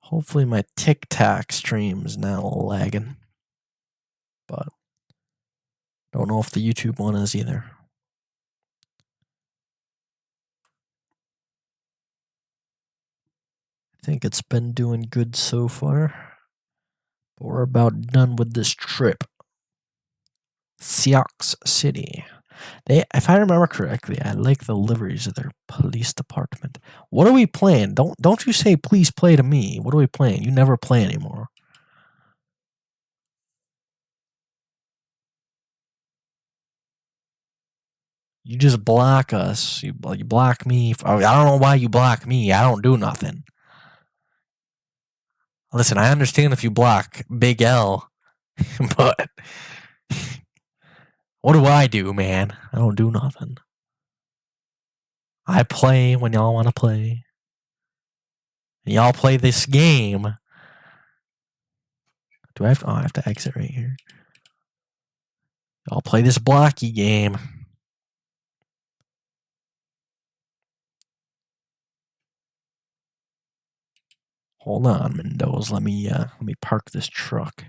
Hopefully my TikTok stream's not lagging. But don't know if the YouTube one is either. I think it's been doing good so far. But we're about done with this trip. Sioux City. If I remember correctly, I like the liveries of their police department. What are we playing? Don't you say please play to me. What are we playing? You never play anymore. You just block us. You block me. I don't know why you block me. I don't do nothing. Listen, I understand if you block Big L, but what do I do, man? I don't do nothing. I play when y'all want to play. And y'all play this game. Do I have to? Oh, I have to exit right here. Y'all play this blocky game. Hold on, Mendoza. Let me park this truck.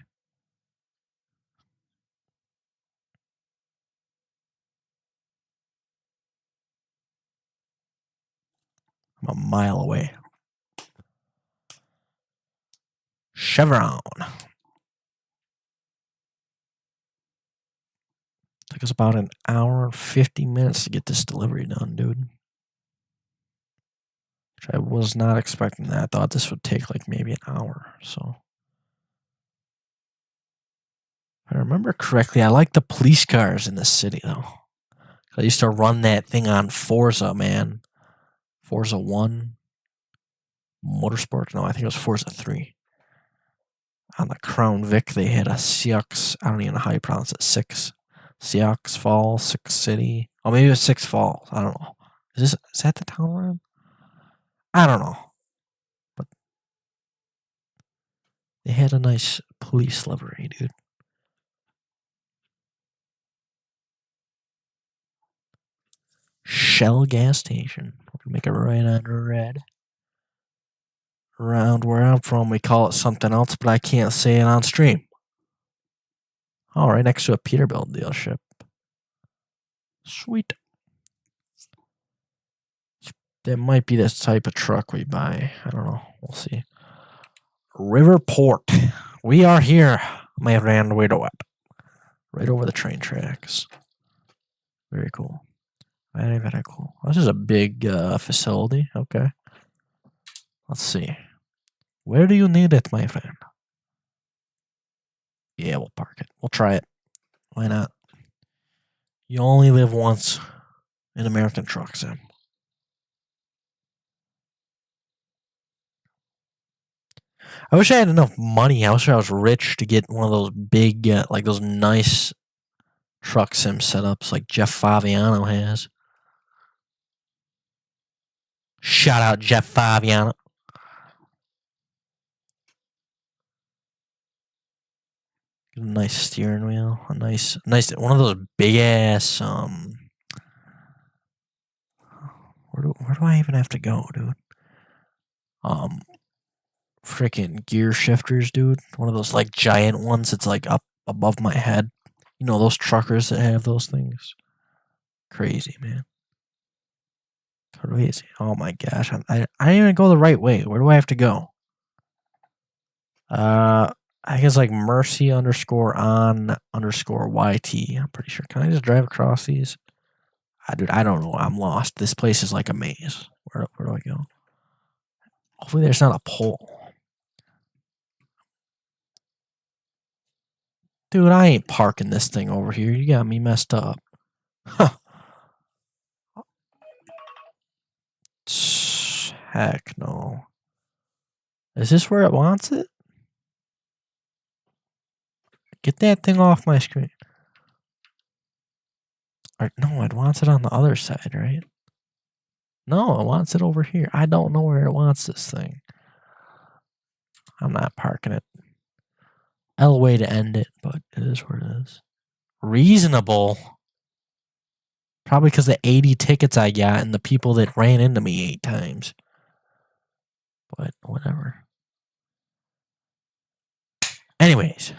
I'm a mile away. Chevron. Took us about an hour and 50 minutes to get this delivery done, dude. Which I was not expecting that. I thought this would take like maybe an hour. So, if I remember correctly, I like the police cars in the city, though. I used to run that thing on Forza, man. Forza 1 Motorsport. No, I think it was Forza 3. On the Crown Vic, they had a Sioux. I don't even know how you pronounce it. Sioux Falls, Sioux City. Oh, maybe it was Sioux Falls. I don't know. Is that the town we're in? I don't know. But they had a nice police livery, dude. Shell gas station. We can make it right on red. Around where I'm from, we call it something else, but I can't say it on stream. Oh, right next to a Peterbilt dealership. Sweet. That might be this type of truck we buy. I don't know. We'll see. Riverport. We are here, my friend. Wait a what? Right over the train tracks. Very cool. Very, very cool. This is a big facility. Okay. Let's see. Where do you need it, my friend? Yeah, we'll park it. We'll try it. Why not? You only live once in American Truck Sim. I wish I had enough money. I wish I was rich to get one of those big, like those nice truck sim setups like Jeff Favignano has. Shout out Jeff Favignano. Get a nice steering wheel, a nice one of those big ass where do I even have to go, dude? Freaking gear shifters, dude. One of those like giant ones that's like up above my head. You know those truckers that have those things? Crazy, man. Crazy. Oh my gosh. I didn't even go the right way. Where do I have to go? I guess like mercy underscore on underscore YT. I'm pretty sure. Can I just drive across these? Dude, I don't know. I'm lost. This place is like a maze. Where do I go? Hopefully there's not a pole. Dude, I ain't parking this thing over here. You got me messed up. Huh. Heck no. Is this where it wants it? Get that thing off my screen. Or, no, it wants it on the other side, right? No, it wants it over here. I don't know where it wants this thing. I'm not parking it. L way to end it, but it is what it is. Reasonable. Probably because the 80 tickets I got and the people that ran into me 8 times. But whatever. Anyways.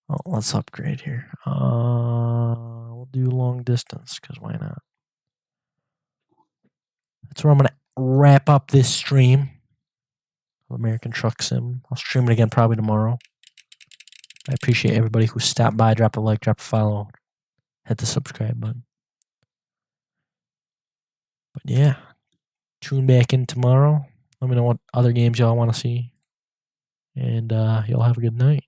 Oh, let's upgrade here. We'll do long distance, because why not? That's where I'm going to wrap up this stream of American Truck Sim. I'll stream it again probably tomorrow. I appreciate everybody who stopped by. Drop a like, drop a follow, hit the subscribe button. But yeah, tune back in tomorrow. Let me know what other games y'all want to see. And y'all have a good night.